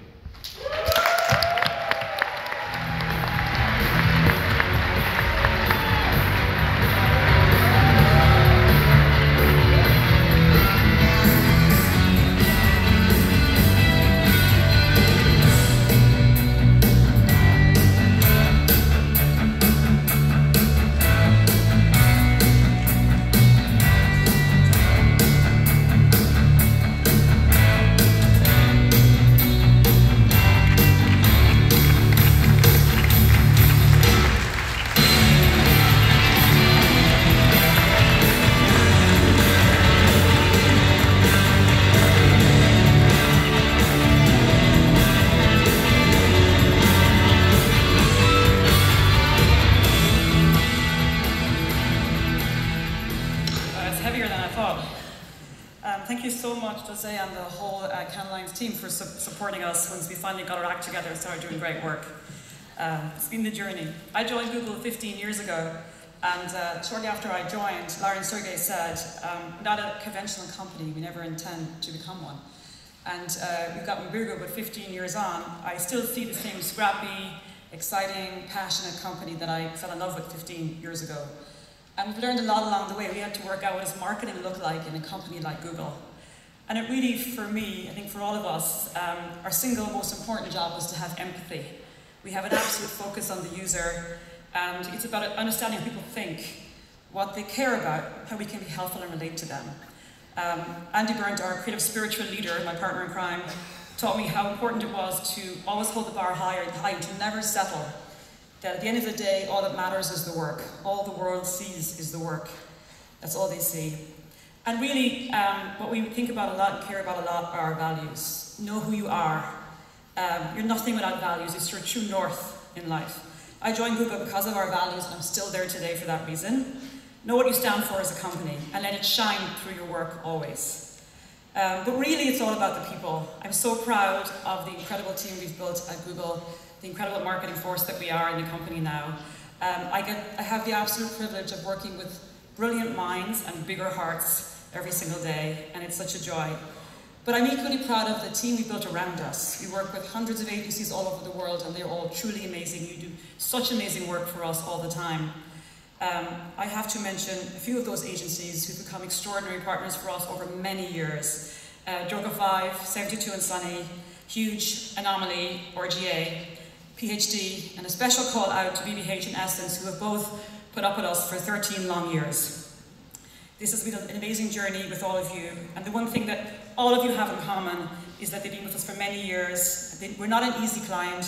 Thank you so much, Jose, and the whole Cannes Lions team for supporting us once we finally got our act together and started doing great work. It's been the journey. I joined Google 15 years ago, and shortly after I joined, Larry and Sergey said, we're not a conventional company, we never intend to become one. And we've gotten bigger, but 15 years on, I still see the same scrappy, exciting, passionate company that I fell in love with 15 years ago. And we've learned a lot along the way. We had to work out what does marketing look like in a company like Google. And it really, for me, I think for all of us, our single most important job was to have empathy. We have an absolute focus on the user, and it's about understanding how people think, what they care about, how we can be helpful and relate to them. Andy Burnt, our creative spiritual leader, my partner in crime, taught me how important it was to always hold the bar higher and to never settle. That at the end of the day, all that matters is the work. All the world sees is the work. That's all they see. And really, what we think about a lot and care about a lot are our values. Know who you are. You're nothing without values. It's your true north in life. I joined Google because of our values, and I'm still there today for that reason. Know what you stand for as a company, and let it shine through your work always. But really, it's all about the people. I'm so proud of the incredible team we've built at Google, the incredible marketing force that we are in the company now. I have the absolute privilege of working with brilliant minds and bigger hearts every single day, and it's such a joy. But I'm equally proud of the team we built around us. We work with hundreds of agencies all over the world, and they're all truly amazing. You do such amazing work for us all the time. I have to mention a few of those agencies who've become extraordinary partners for us over many years. Droga 5, 72 and Sunny, Huge, Anomaly, RGA, PhD, and a special call out to BBH and Essence, who have both put up with us for 13 long years. This has been an amazing journey with all of you, and the one thing that all of you have in common is that they've been with us for many years. We're not an easy client.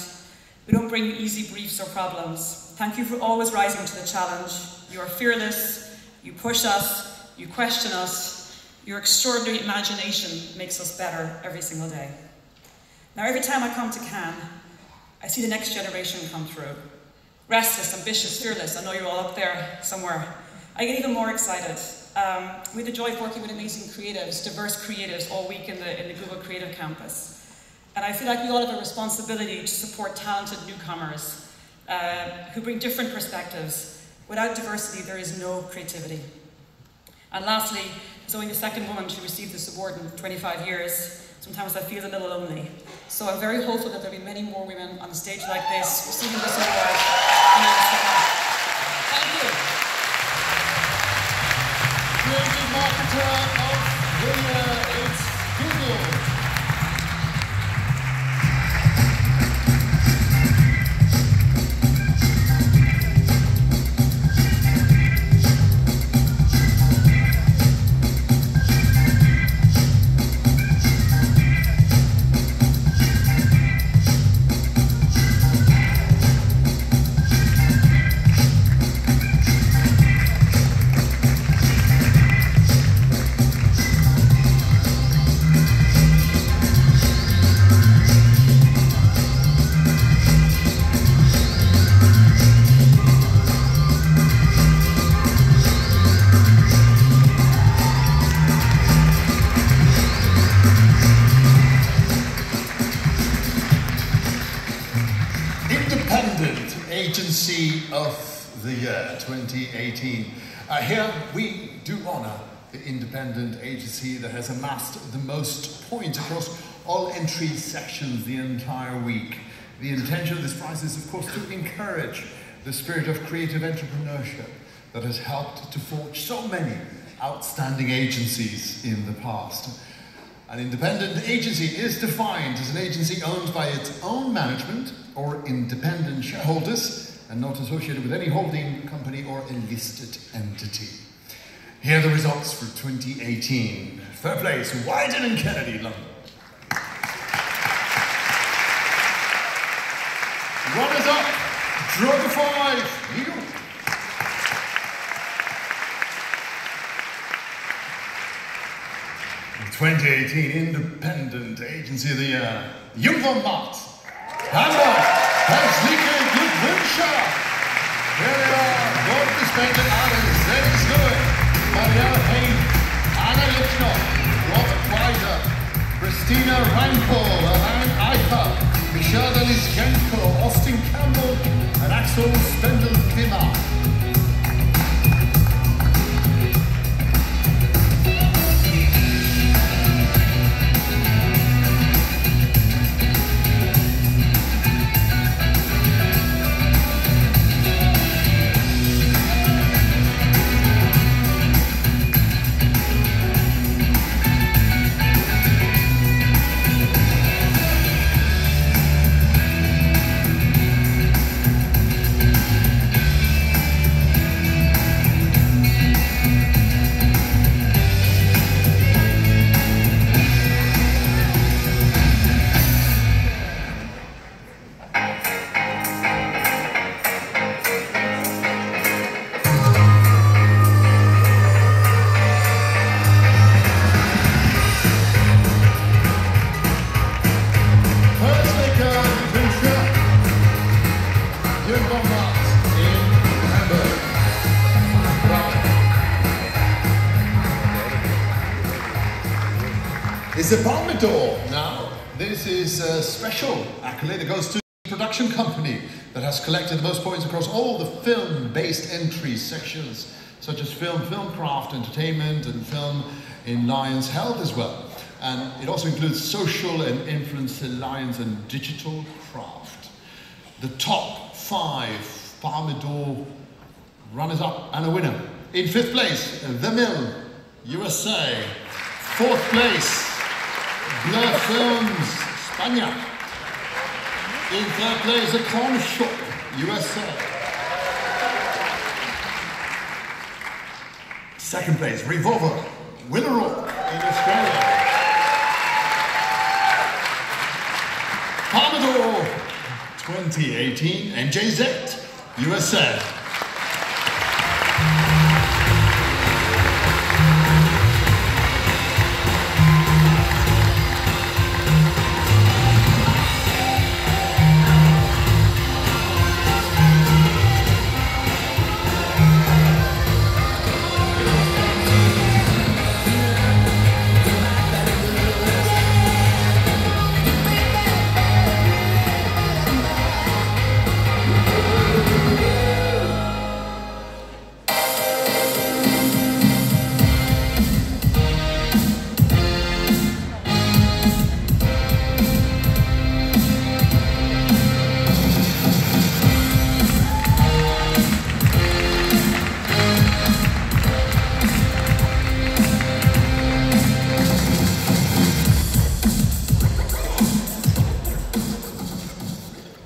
We don't bring you easy briefs or problems. Thank you for always rising to the challenge. You are fearless, you push us, you question us. Your extraordinary imagination makes us better every single day. Now, every time I come to Cannes, I see the next generation come through. Restless, ambitious, fearless. I know you're all up there somewhere. I get even more excited. We had the joy of working with amazing creatives, diverse creatives, all week in the Google Creative Campus. And I feel like we all have a responsibility to support talented newcomers who bring different perspectives. Without diversity, there is no creativity. And lastly, as only the second woman to receive this award in 25 years, sometimes I feel a little lonely. So I'm very hopeful that there'll be many more women on a stage like this receiving this award. Thank you. Creative marketer of the year, it's Google. Agency of the Year 2018. Here we do honour the independent agency that has amassed the most points across all entry sections the entire week. The intention of this prize is, of course, to encourage the spirit of creative entrepreneurship that has helped to forge so many outstanding agencies in the past. An independent agency is defined as an agency owned by its own management or independent shareholders and not associated with any holding company or a listed entity. Here are the results for 2018. Third place, Wieden and Kennedy, London. Runners up, Droga 5, New York. The 2018 Independent Agency of the Year, Jung von Matt, Hamburg, Herzliche Glückwünsche. Here they are, Gott gespendet alles, Dennis Lewis, Marielle Hain, Anna Lichner, Robert Weiser, Christina Reinpohl, Alain Eicher, Michelle Lischenko, Austin Campbell, and Axel Spendel-Klimmer. Is the Palme d'Or. Now, this is a special accolade that goes to the production company that has collected the most points across all the film-based entry sections, such as film, filmcraft, entertainment, and film in Lions Health as well. And it also includes social and influence alliance and digital craft. The top 5 Palme d'Or runners-up and a winner. In 5th place, The Mill, USA. 4th place, Blur Films, España. In third place, The Corn Shop, USA. Second place, Revolver, Winnerock in Australia. Palmador 2018, NJZ, USA.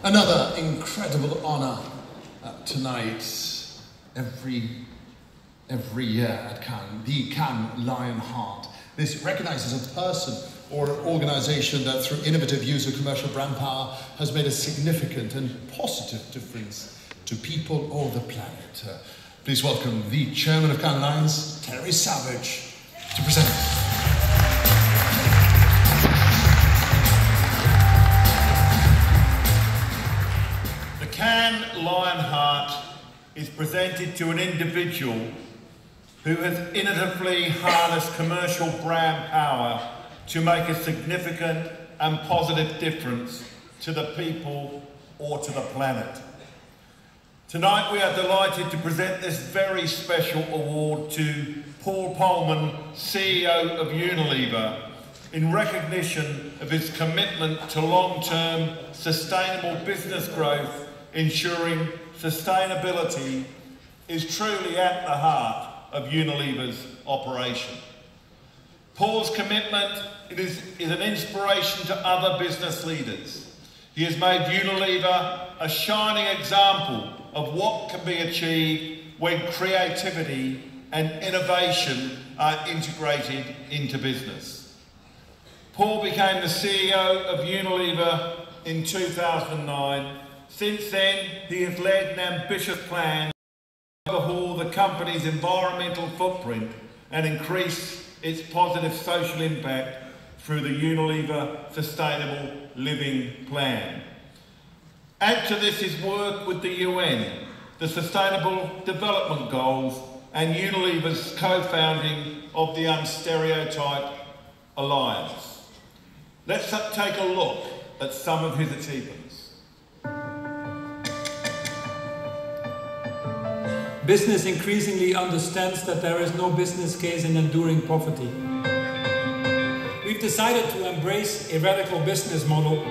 Another incredible honor tonight. Every year at Cannes, the Cannes Lionheart. This recognizes a person or an organization that through innovative use of commercial brand power has made a significant and positive difference to people all the planet. Please welcome the chairman of Cannes Lions, Terry Savage, to present. Cannes Lionheart is presented to an individual who has innovatively harnessed commercial brand power to make a significant and positive difference to the people or to the planet. Tonight we are delighted to present this very special award to Paul Polman, CEO of Unilever, in recognition of his commitment to long-term sustainable business growth, ensuring sustainability is truly at the heart of Unilever's operation. Paul's commitment is an inspiration to other business leaders. He has made Unilever a shining example of what can be achieved when creativity and innovation are integrated into business. Paul became the CEO of Unilever in 2009. Since then, he has led an ambitious plan to overhaul the company's environmental footprint and increase its positive social impact through the Unilever Sustainable Living Plan. Add to this his work with the UN, the Sustainable Development Goals, and Unilever's co-founding of the Unstereotype Alliance. Let's take a look at some of his achievements. Business increasingly understands that there is no business case in enduring poverty. We've decided to embrace a radical business model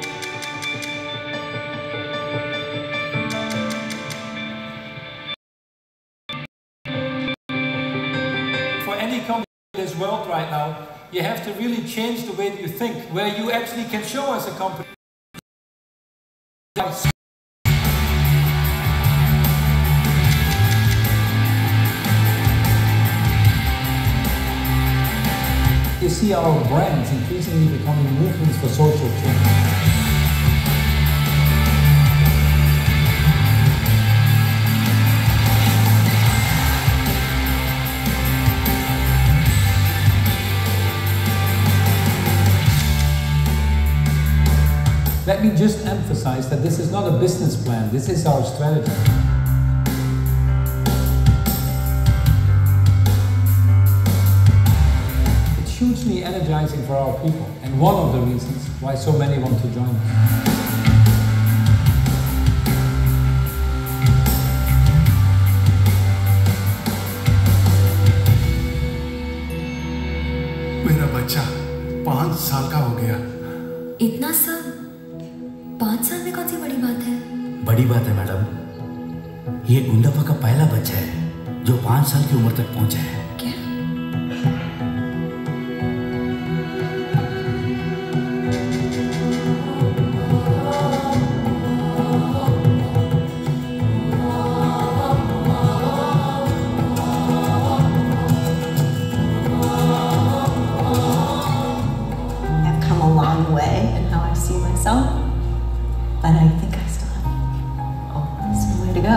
for any company in this world right now. You have to really change the way that you think, where you actually can show as a company. You see our brands increasingly becoming movements for social change. Let me just emphasize that this is not a business plan, this is our strategy. Hugely energizing for our people, and one of the reasons why so many want to join us. मेरा बच्चा 5 साल का हो गया। इतना सब 5 साल में कौन सी बड़ी बात है? बड़ी बात है मैडम, ये गुंडापा का पहला बच्चा है जो 5 साल की उम्र तक पहुंचा है। क्या? some, but I think I still have some way to go.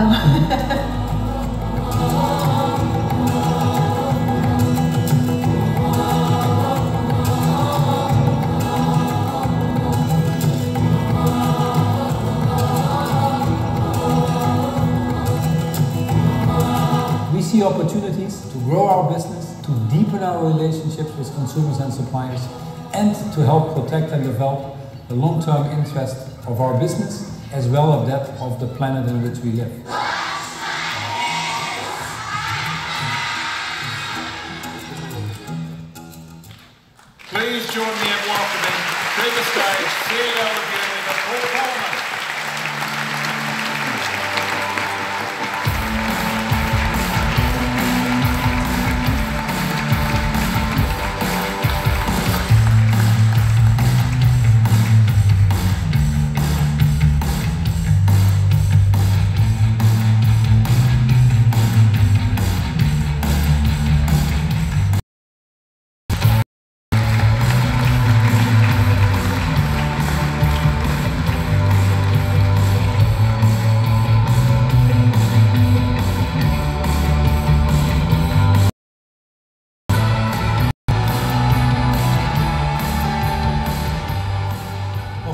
We see opportunities to grow our business, to deepen our relationships with consumers and suppliers, and to help protect and develop the long-term interest of our business as well as that of the planet in which we live. Please join me in welcoming to the stage CEO of Unilever, Paul Polman.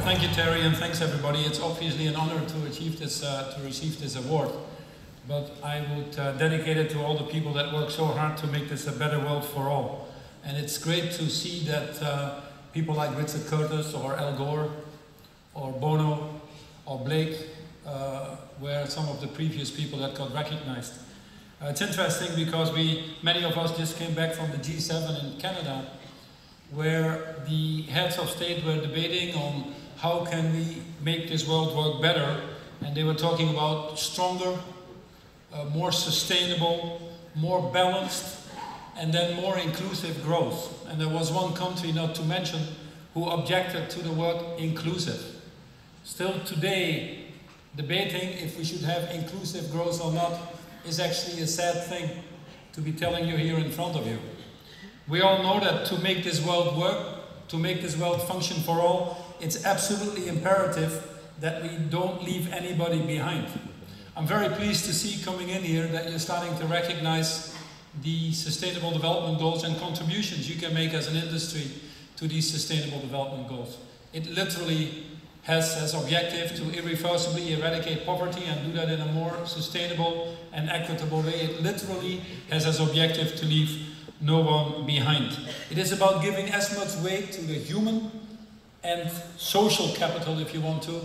Thank you, Terry, and thanks everybody. It's obviously an honor to receive this award, but I would dedicate it to all the people that work so hard to make this a better world for all. And it's great to see that people like Richard Curtis or Al Gore or Bono or Blake were some of the previous people that got recognized. It's interesting because many of us just came back from the G7 in Canada, where the heads of state were debating on how can we make this world work better, and they were talking about stronger, more sustainable, more balanced, and then more inclusive growth. And there was one country, not to mention, who objected to the word inclusive. Still today, debating if we should have inclusive growth or not is actually a sad thing to be telling you here in front of you. We all know that to make this world work, to make this world function for all, it's absolutely imperative that we don't leave anybody behind. I'm very pleased to see coming in here that you're starting to recognize the Sustainable Development Goals and contributions you can make as an industry to these Sustainable Development Goals. It literally has as objective to irreversibly eradicate poverty and do that in a more sustainable and equitable way. It literally has as objective to leave no one behind. It is about giving as much weight to the human and social capital, if you want to,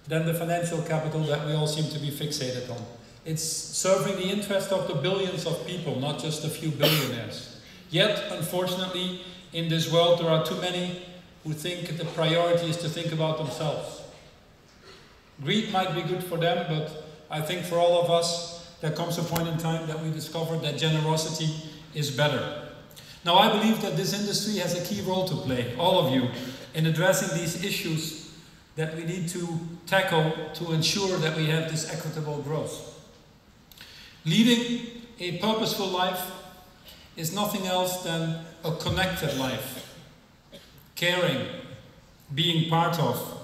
than the financial capital that we all seem to be fixated on. It's serving the interest of the billions of people, not just a few billionaires. Yet, unfortunately, in this world there are too many who think the priority is to think about themselves. Greed might be good for them, but I think for all of us there comes a point in time that we discover that generosity is better. Now, I believe that this industry has a key role to play, all of you, in addressing these issues that we need to tackle to ensure that we have this equitable growth. Leading a purposeful life is nothing else than a connected life. Caring, being part of,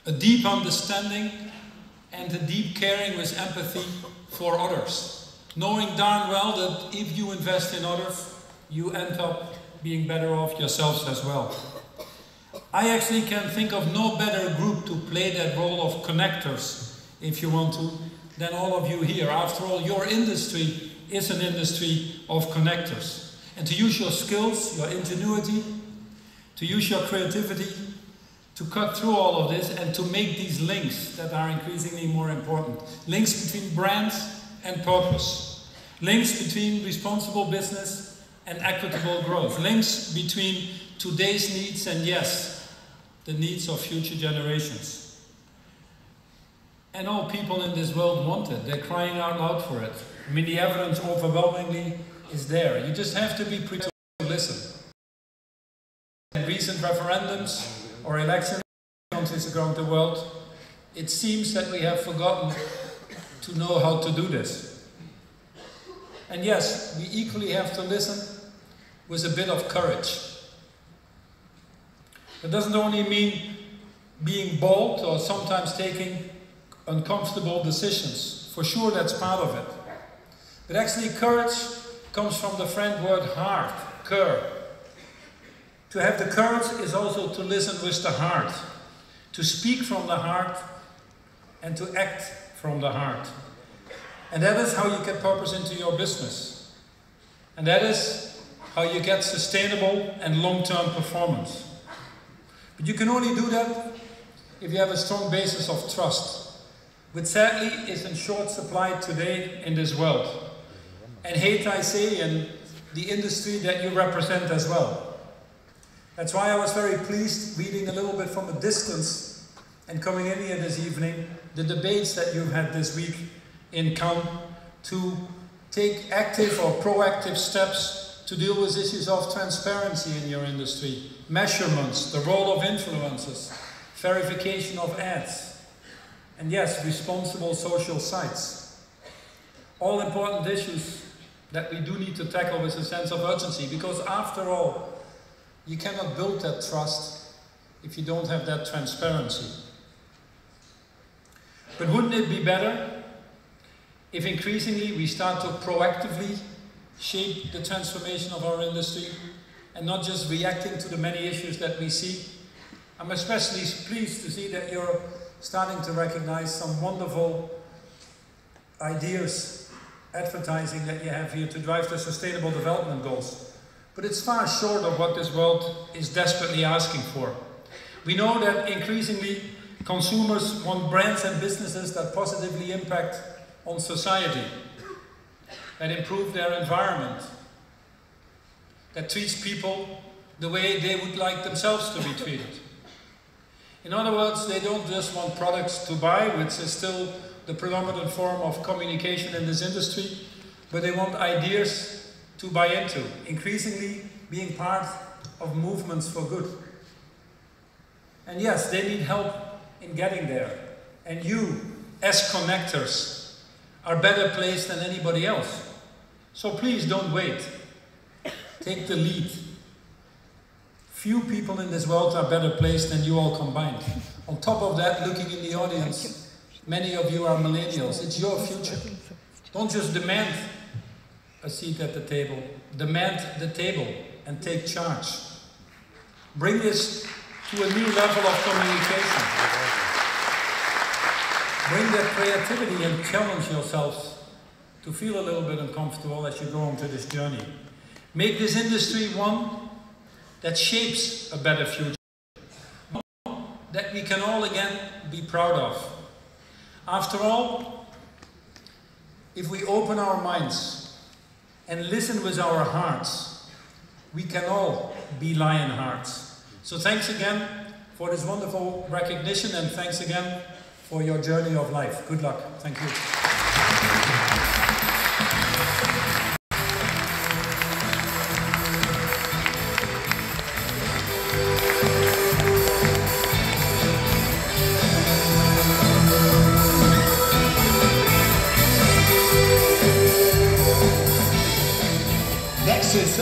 a deep understanding and a deep caring with empathy for others. Knowing darn well that if you invest in others, you end up being better off yourselves as well. I actually can think of no better group to play that role of connectors, if you want to, than all of you here. After all, your industry is an industry of connectors. And to use your skills, your ingenuity, to use your creativity, to cut through all of this and to make these links that are increasingly more important. Links between brands and purpose. Links between responsible business and equitable growth. Links between today's needs and, yes, the needs of future generations. And all people in this world want it. They're crying out loud for it. I mean, the evidence overwhelmingly is there. You just have to be prepared to listen. In recent referendums or elections in countries around the world, it seems that we have forgotten to know how to do this. And yes, we equally have to listen with a bit of courage. It doesn't only mean being bold or sometimes taking uncomfortable decisions. For sure, that's part of it. But actually, courage comes from the French word heart, cœur. To have the courage is also to listen with the heart, to speak from the heart, and to act from the heart. And that is how you get purpose into your business. And that is how you get sustainable and long-term performance. But you can only do that if you have a strong basis of trust, which sadly is in short supply today in this world. And hate I say in the industry that you represent as well. That's why I was very pleased reading a little bit from a distance and coming in here this evening, the debates that you've had this week in Cannes to take active or proactive steps to deal with issues of transparency in your industry, measurements, the role of influencers, verification of ads, and yes, responsible social sites. All important issues that we do need to tackle with a sense of urgency, because after all, you cannot build that trust if you don't have that transparency. But wouldn't it be better if increasingly we start to proactively shape the transformation of our industry and not just reacting to the many issues that we see? I'm especially pleased to see that you're starting to recognize some wonderful ideas, advertising that you have here to drive the Sustainable Development Goals. But it's far short of what this world is desperately asking for. We know that increasingly consumers want brands and businesses that positively impact on society, that improve their environment, that treats people the way they would like themselves to be treated. In other words, they don't just want products to buy, which is still the predominant form of communication in this industry, but they want ideas to buy into, increasingly being part of movements for good. And yes, they need help in getting there. And you, as connectors, are better placed than anybody else. So please don't wait. Take the lead. Few people in this world are better placed than you all combined. On top of that, looking in the audience, many of you are millennials. It's your future. Don't just demand a seat at the table. Demand the table and take charge. Bring this to a new level of communication. Bring that creativity and challenge yourselves to feel a little bit uncomfortable as you go into this journey. Make this industry one that shapes a better future, that we can all again be proud of. After all, if we open our minds and listen with our hearts, we can all be lion hearts. So thanks again for this wonderful recognition, and thanks again for your journey of life. Good luck. Thank you. Next is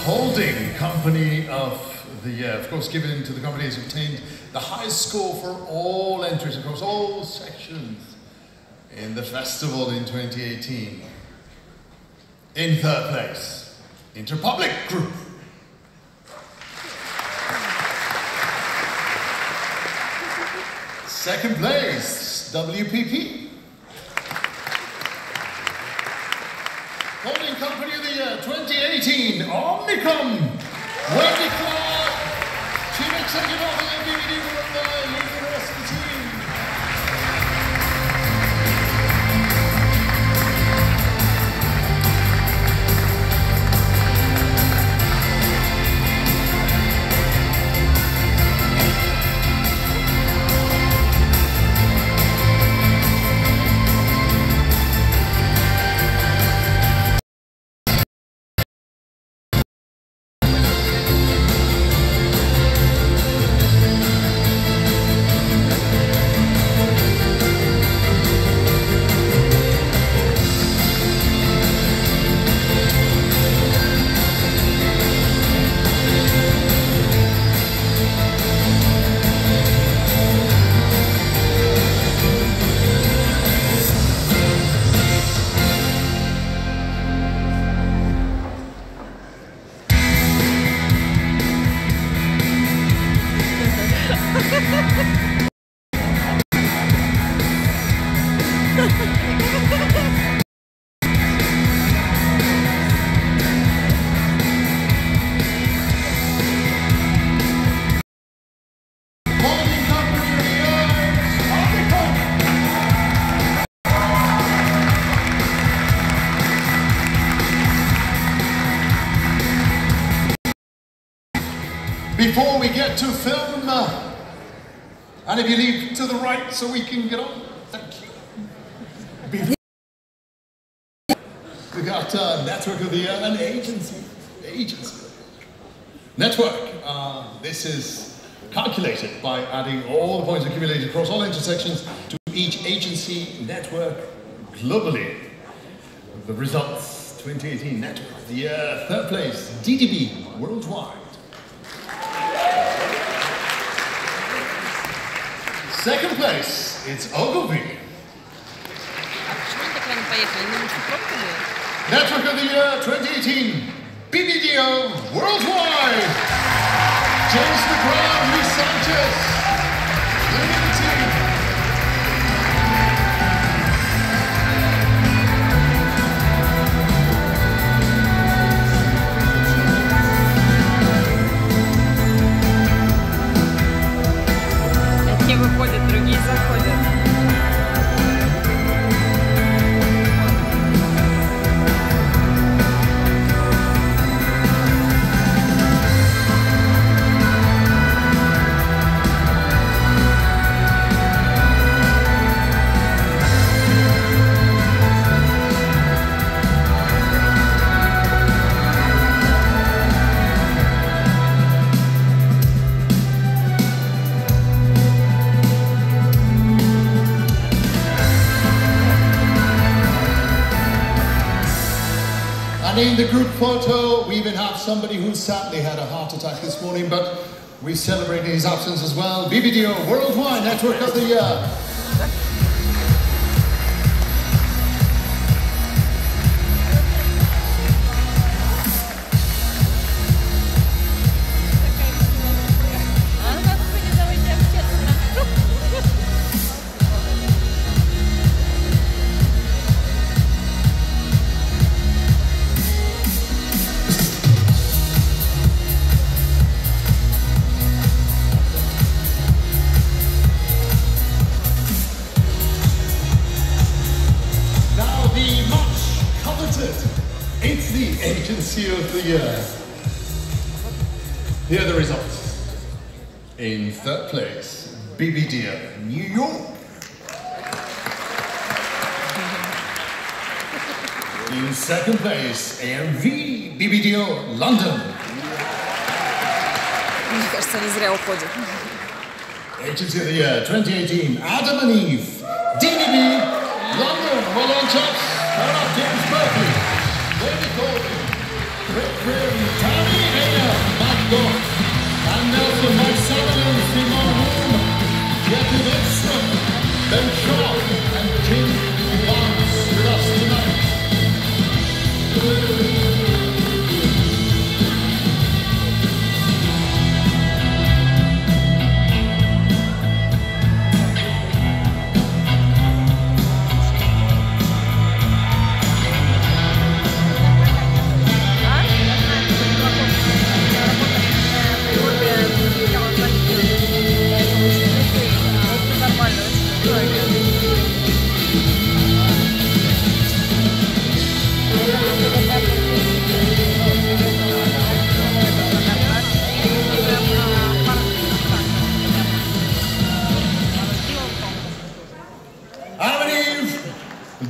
Holding Company of the Year. Of course, given to the company has obtained the highest score for all entries across all sections in the festival in 2018. In third place, Interpublic Group. Second place, WPP. Holding Company of the Year 2018, Omnicom. Wendy Clark, Chief Executive Officer of DVD Group, leading the rest of the team. Before we get to film, and if you leave to the right so we can get on, thank you. We got Network of the Year and Agency. Network, this is calculated by adding all the points accumulated across all intersections to each agency network globally. The results, 2018 Network of the Year, third place, DDB Worldwide. Second place, it's Ogilvy. Network of the Year 2018, BBDO Worldwide. James McGrath, Luis Sanchez, Unity. Одни выходят, другие заходят. In the group photo, we even have somebody who sadly had a heart attack this morning, but we celebrate his absence as well. BBDO Worldwide Network of the Year. It's the Agency of the Year. Here are the results. In third place, BBDO New York. In second place, AMV BBDO London. Мне кажется, они зря уходят. Agency of the Year 2018, Adam and Eve, DDB London. Well done, chaps. Well done, James Berkeley. David Corbin, Rick Prim, Tammy Ayer, Matt Goff, and Nelson, Mike Sutherland, Simon Horn, Jacob Edstrom, Ben Shaw, and Tim Barnes with us tonight.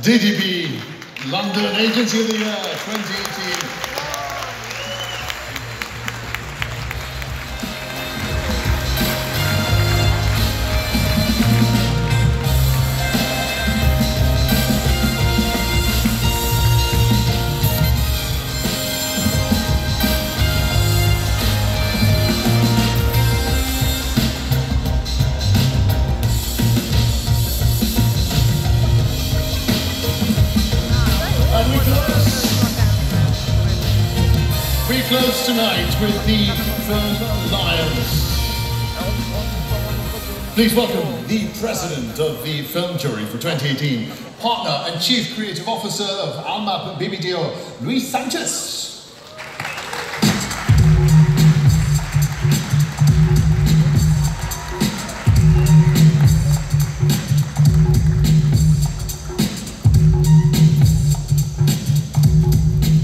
DDB London Agency of the Year 2018. We close tonight with the Firm Lions. Please welcome the President of the Film Jury for 2018, Partner and Chief Creative Officer of Almap BBDO, Luis Sanchez.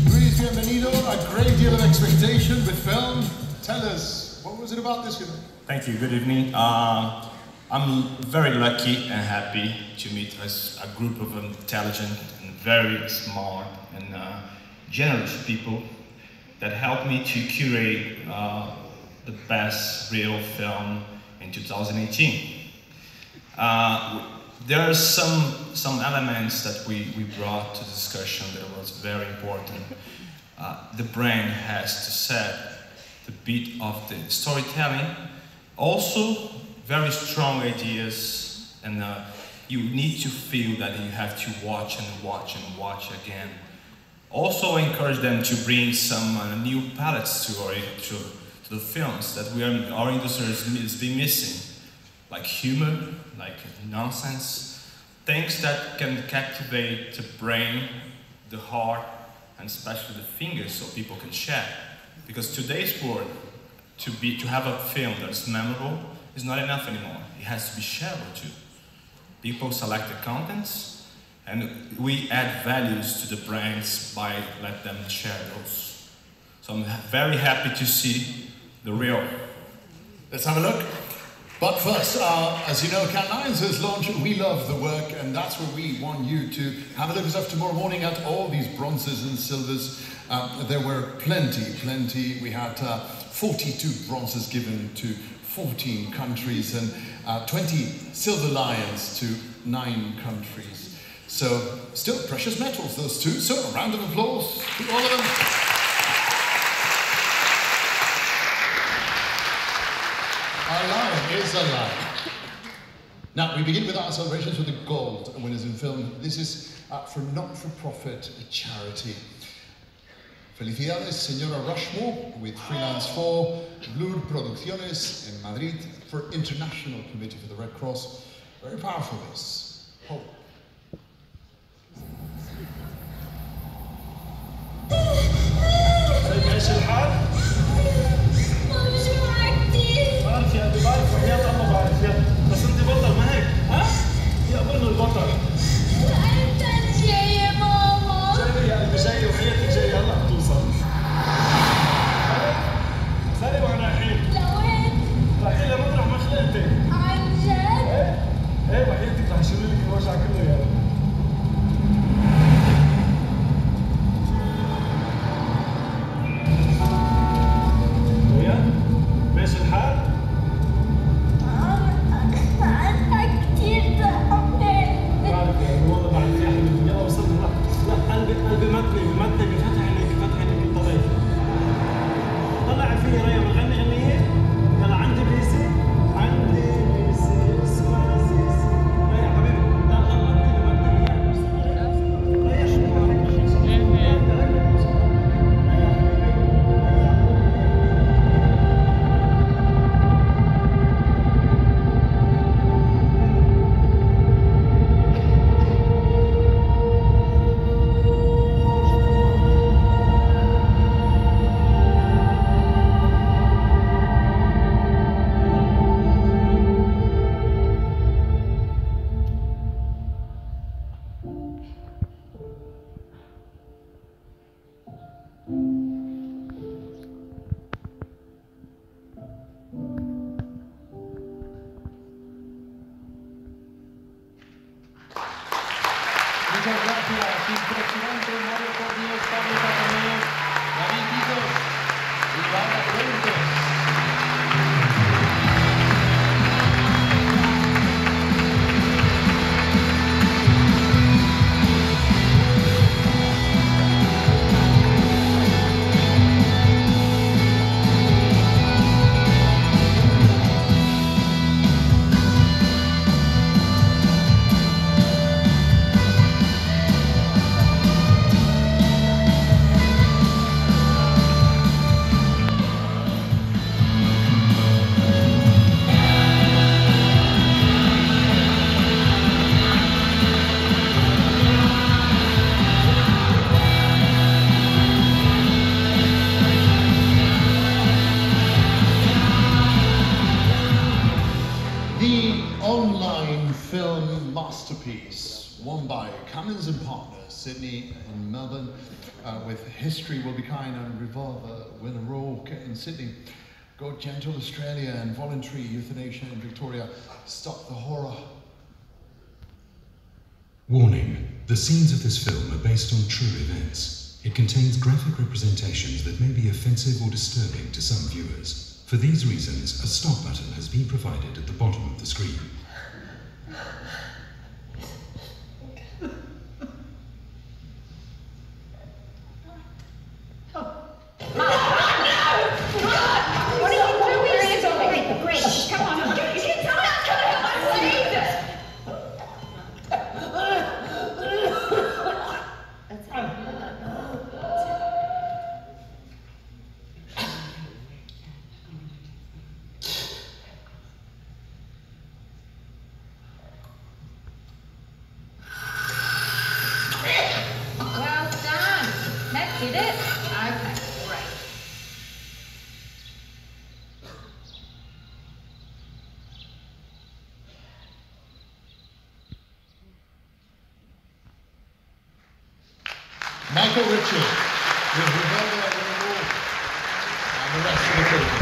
Luis, bienvenido. A great deal of expectation with film. Tell us, what was it about this film? Thank you. Good evening. I'm very lucky and happy to meet a group of intelligent and very smart and generous people that helped me to curate the best real film in 2018. There are some elements that we brought to discussion that was very important. The brand has to set the beat of the storytelling. Also, very strong ideas, and you need to feel that you have to watch and watch and watch again. Also, encourage them to bring some new palettes to the films that our industry is been missing, like humor, like nonsense, things that can captivate the brain, the heart, and especially the fingers, so people can share. Because today's world, to have a film that's memorable is not enough anymore. It has to be shareable too. People select the contents, and we add values to the brands by let them share those. So I'm very happy to see the real. Let's have a look. But first, as you know, Cannes Lions has launched We Love the Work, and that's where we want you to have a look as of tomorrow morning at all these bronzes and silvers. There were plenty. We had 42 bronzes given to 14 countries and 20 silver lions to 9 countries. So still precious metals, those two. So a round of applause to all of them. Our lion is a lion. Now we begin with our celebrations with the gold winners in film. This is for not-for-profit charity. Felicidades, Señora Rushmore, with Freelance 4, Blur Producciones in Madrid for International Committee for the Red Cross. Very powerful, this. Hope. ايش الحال؟ شو عرفتي؟ بعرف يا قلبي بعرف وحياة الله بعرف يا بس انت بطل ما هيك؟ ها؟ يا قبل البطل انت جاية ماما جاي يا قلبي جاي وحياتك جاي هلا بتوصل سالي وين رايحين؟ لوين؟ رايحين لمطرح ما خلقتي عن جد؟ ايه وحياتك رح اشيل لك الوجع كله يا قلبي ماشي الحال؟ أنا كتير تعبان بعرف يا قلبي والله بعرف يا حبيبي يلا وصلنا لا قلبي متني فتح عينيك بالطريق طلع فيه ريا بغني غنية يلا عندي بيسي اسمها سيسي ريا حبيبي لا Muchas gracias, impresionante Mario Cordios, Pablo Catalán, David Guidos y Laura Fuentes. online film masterpiece, won by Cummins and Partners, Sydney and Melbourne, with History Will Be Kind and Revolver, Winner Rourke in Sydney, Go Gentle Australia and Voluntary Euthanasia in Victoria, Stop the Horror. Warning, the scenes of this film are based on true events. It contains graphic representations that may be offensive or disturbing to some viewers. For these reasons, a stop button has been provided at the bottom of the screen. Michael Ritchie with Revolver, Winner Rourke, and the rest of the critics.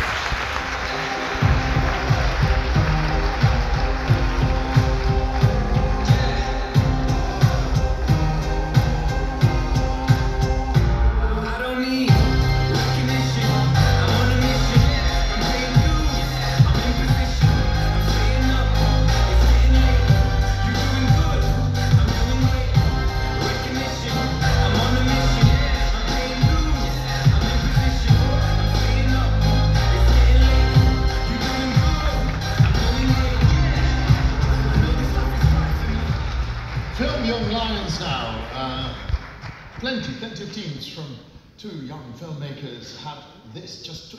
Young Lions now. Plenty of teams from two young filmmakers had just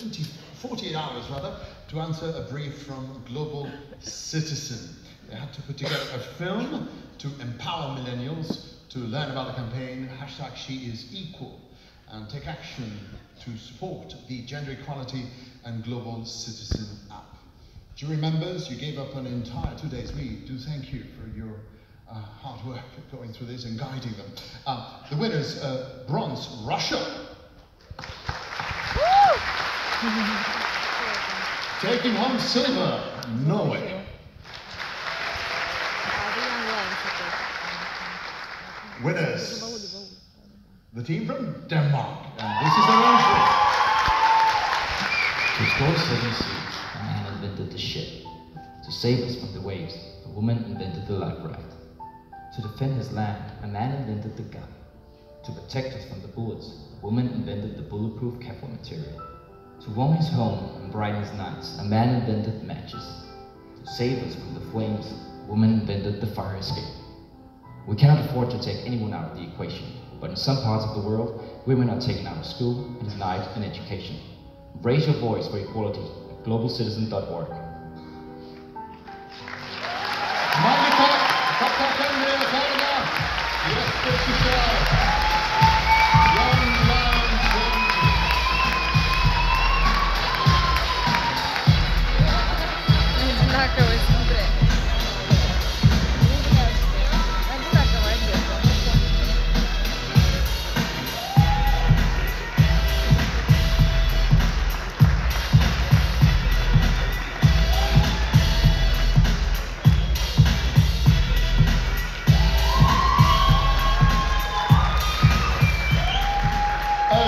48 hours rather, to answer a brief from Global Citizen. They had to put together a film to empower millennials, to learn about the campaign, #SheIsEqual, and take action to support the Gender Equality and Global Citizen app. Jury members, you gave up an entire 2 days. We do thank you for your hard work at going through this and guiding them. The winners, bronze, Russia. Taking home silver, Norway. Winners, the team from Denmark, and this is their entry. To explore seven seas, a man invented the ship. To save us from the waves, a woman invented the life raft. To defend his land, a man invented the gun. To protect us from the bullets, a woman invented the bulletproof Kevlar material. To warm his home and brighten his nights, a man invented matches. To save us from the flames, a woman invented the fire escape. We cannot afford to take anyone out of the equation, but in some parts of the world, women are taken out of school and denied an education. Raise your voice for equality at globalcitizen.org.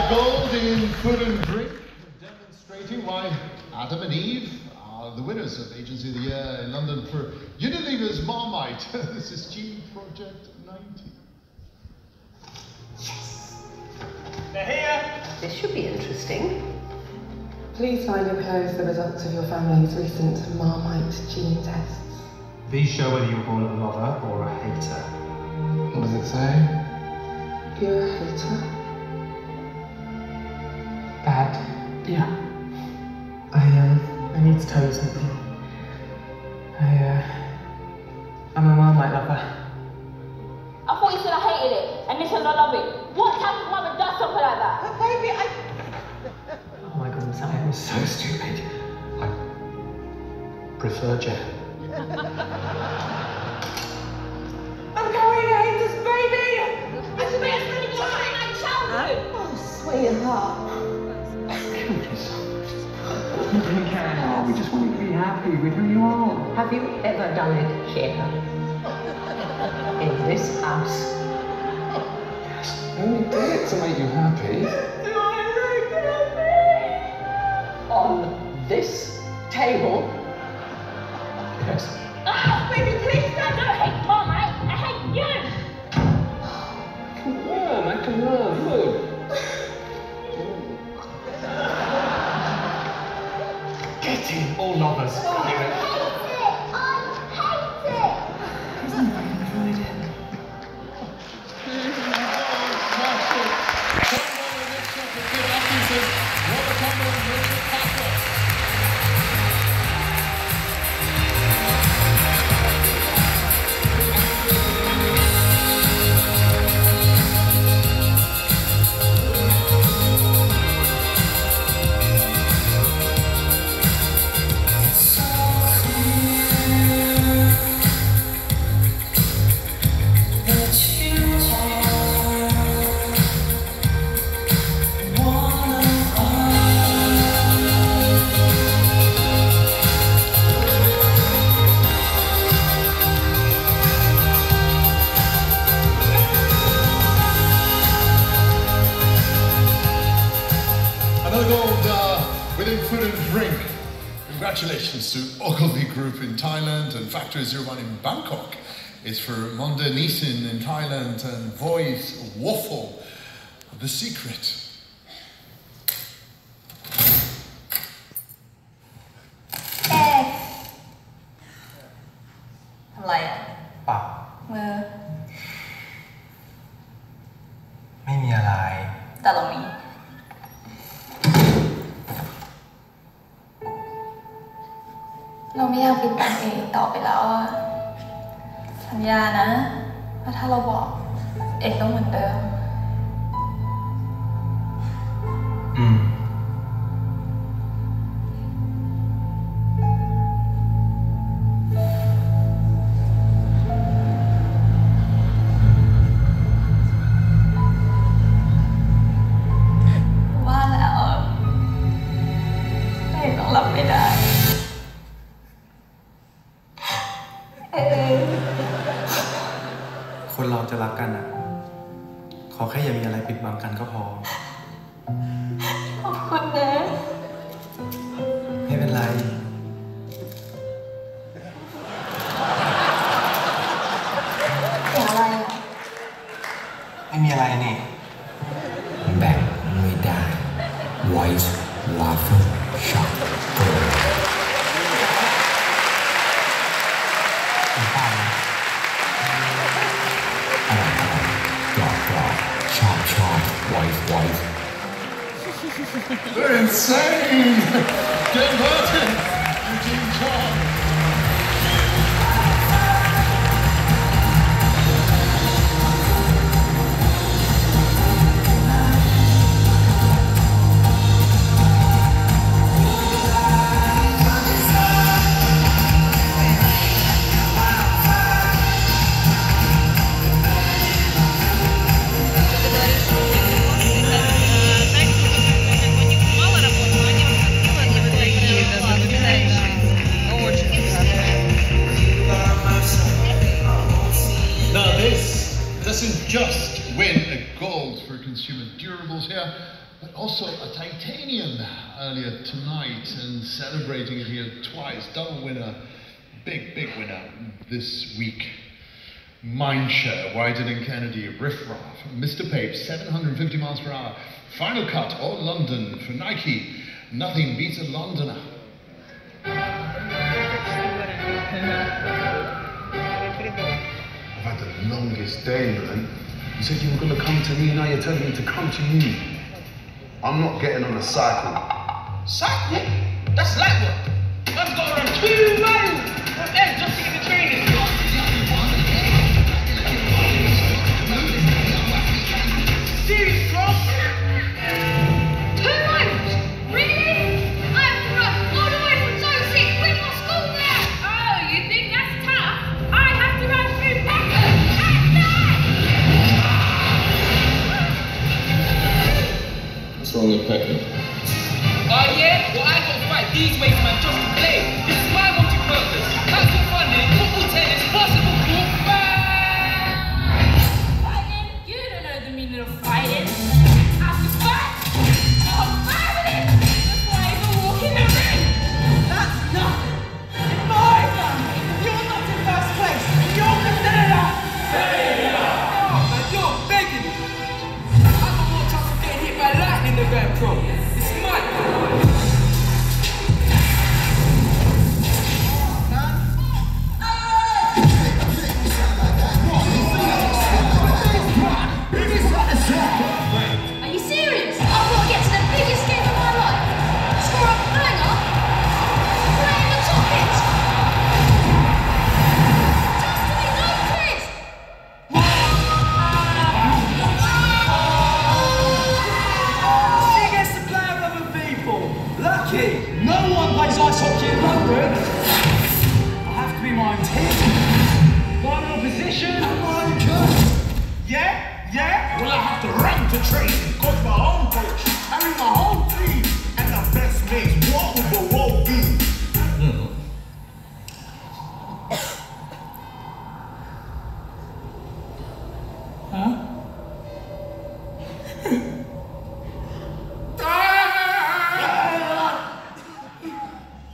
Gold in food and drink, demonstrating why Adam and Eve are the winners of Agency of the Year in London for Unilever's Marmite. This is Gene Project 90. They're here! This should be interesting. Please find enclosed the results of your family's recent Marmite gene tests. These show whether you were born a lover or a hater. What does it say? You're a hater. Dad? Yeah. I need to tell you something. I'm a Marmite lover. I thought you said I hated it, and this is I love it. What type of mother does something like that? Baby, Oh my goodness, I am so stupid. I prefer jam. your heart. You don't care anymore. We just want you to be happy with who you are. Have you ever done it here? In this house? Only did it to make you happy. On this table? Yes. Oh, baby, please don't. I hate Mom. I hate you. I can learn. Look. Get in, all lovers. I hate it. There's no way to avoid it. Congratulations to Ogilvy Group in Thailand and Factory 01 in Bangkok. It's for Monde Nissin in Thailand and Voice Waffle. The Secret. Like, เปล่า มือ ไม่มีอะไร แต่เรามี เราไม่อยากปิดบังเองต่อไปแล้วอะสัญญานะว่าถ้าเราบอกเอกต้องเหมือนเดิม ว่าแล้วเอกต้องรับไม่ได้ คนเราจะรักกันอ่ะ ขอแค่อย่ามีอะไรปิดบังกันก็พอ ขอบคุณนะ ไม่เป็นไร เสียงอะไรอ่ะ ไม่มีอะไรนี่ แบ่งไม่ได้ White Waffle Shop คุณป้านะ กรอบชอบ White They're insane! Jim Burton! Eugene Chong! Doesn't just win a gold for consumer durables here, but also a titanium earlier tonight, and celebrating it here twice. Double winner, big winner this week. Mindshare, Wyden and Kennedy, Riff Raff, Mr. Pape, 750 miles per hour. Final cut, all London for Nike. Nothing beats a Londoner. I've had the longest day, man. You said you were going to come to me, now you're telling me to come to you. I'm not getting on a cycle. Cycle? That's light work. I've got around 2 miles from there just to get the training. Serious, bro? 2 miles? Really? I have to run all the way from Zone 6 with my school there. Oh, you think that's tough? I have to run through Peckham at night. training. Coach my own coach, carry my whole team, and the best mates. What would the world be?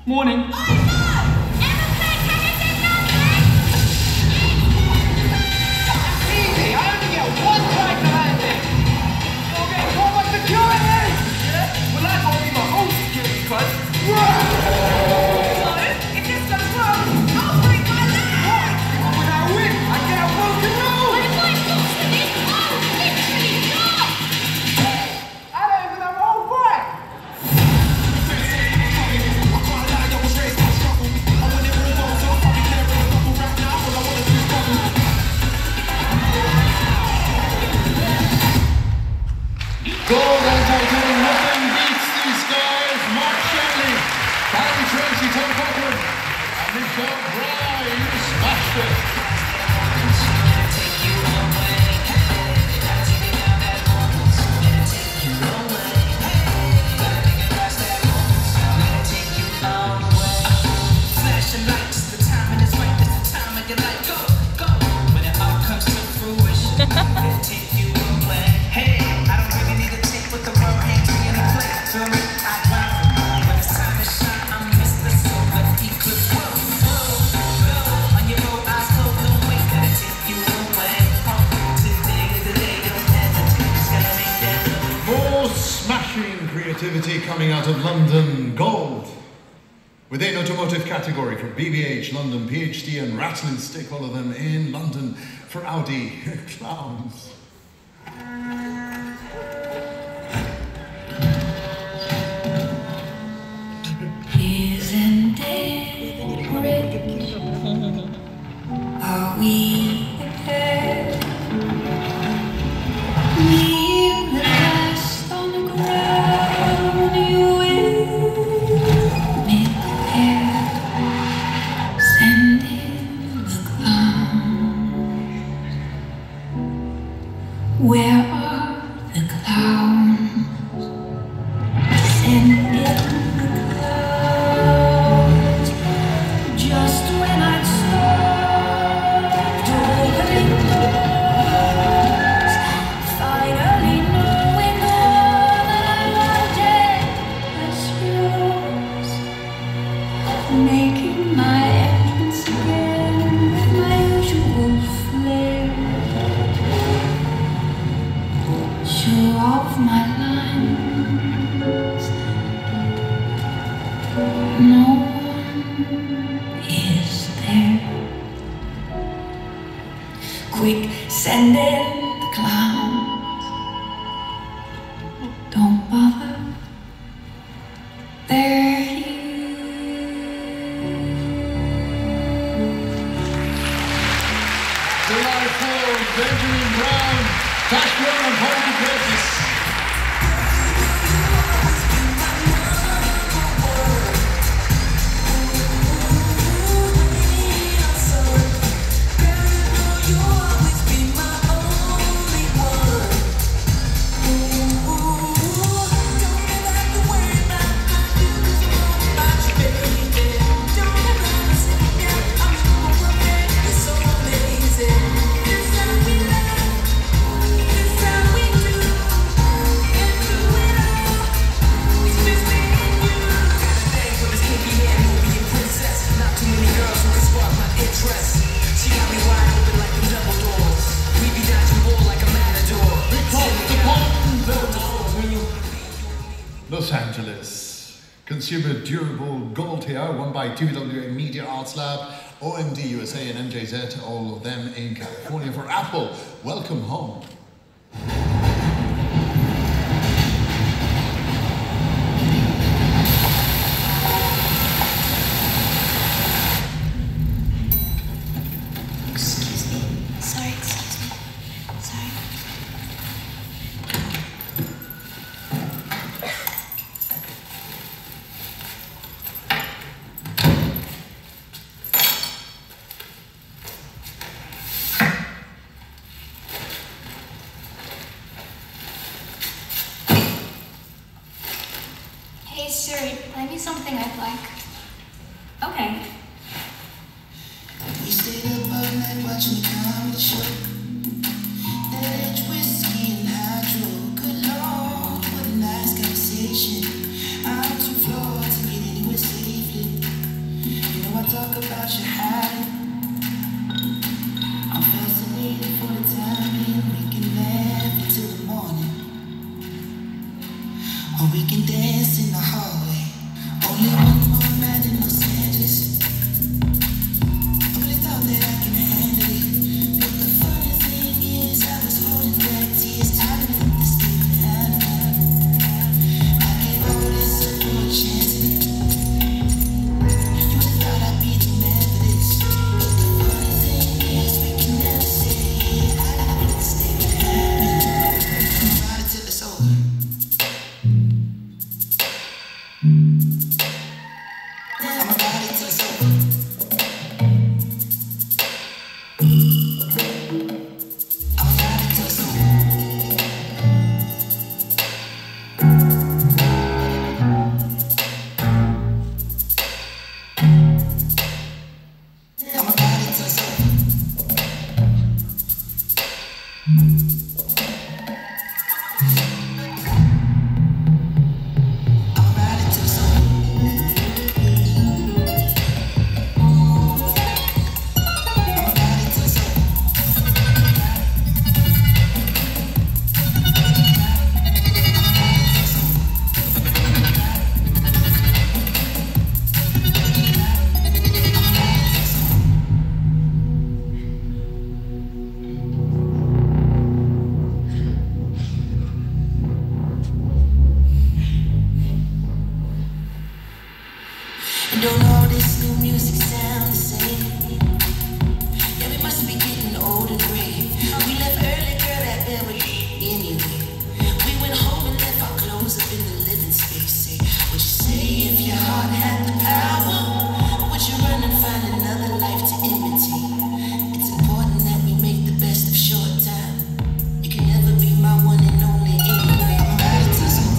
Morning. Easy, I only get one try to land it. You'll get caught by security. Yeah? Well, I got to be my own security, cuz. So, if this goes wrong, I'll break my leg. What? When I win, I get a broken nose. But if I stop swimming, I'll literally die. I don't even have a whole back. Gold on Titanic, nothing beats these guys. Mark Shanley, Barry Tracy, Tom Cochran, and Michelle Bry. You smashed it. Flashing lights, the timing is right, it's the time of your life. Go, go. When it all comes to fruition, it'll take you away. Hey, I don't really need a tape with the world hands me in the plate. Feel me? I drive it. When it's time to shine, I'm Mr. Solar Eclipse. Whoa, whoa, whoa. On your road, eyes closed, don't wait, gotta take you away. Today is the day, don't hesitate, just gotta make that move. More smashing creativity coming out of London. Gold. Within automotive category for BBH, London, PhD and Rattling Stick, all of them in London for Audi Clowns. Isn't it great? Are we there? Leave the rest on the ground. You will be there. Send in the clowns. Where are the clowns? Send in the clouds. Just when I'd stopped opening doors, finally knowing all that I wanted was yours, making my entrance again with my usual flair. Show off my lines. No one is there. Quick, send in the clowns. Don't bother. They're Delightful Benjamin Brown, Tashmore and Paul Curtis. Los Angeles. Consumer durable gold here, won by TBWA Media Arts Lab, OMD USA and MJZ, all of them in California for Apple. Welcome home. Excuse me. Sorry, excuse me. Sorry. Siri, play me something I'd like. Okay. We stayed up all night watching the comedy show. That edge whiskey and hydro. Good Lord, what a nice conversation. I'm too flawed to get anywhere safely. You know I talk about your hiding. I'm fascinated for the time being. We can laugh until the morning, or we can dance in the hallway. Only one more night in Los Angeles. I really thought that I can handle it, but the funny thing is I was holding back tears. I didn't think this thing would happen. I gave all this up for a chance. You really thought I'd be the man for this, but the funny thing is we can never say it. I didn't think this thing would happen. I'm about it till it's over. I'm about it till it's over. Don't all this new music sound the same? Yeah, we must be getting old and gray. We left early, girl, that bell would anyway. We went home and left our clothes up in the living space. Say, would you say if your heart had the power, would you run and find another life to imitate? It's important that we make the best of short time. You can never be my one and only anyway. I'm about to tell you.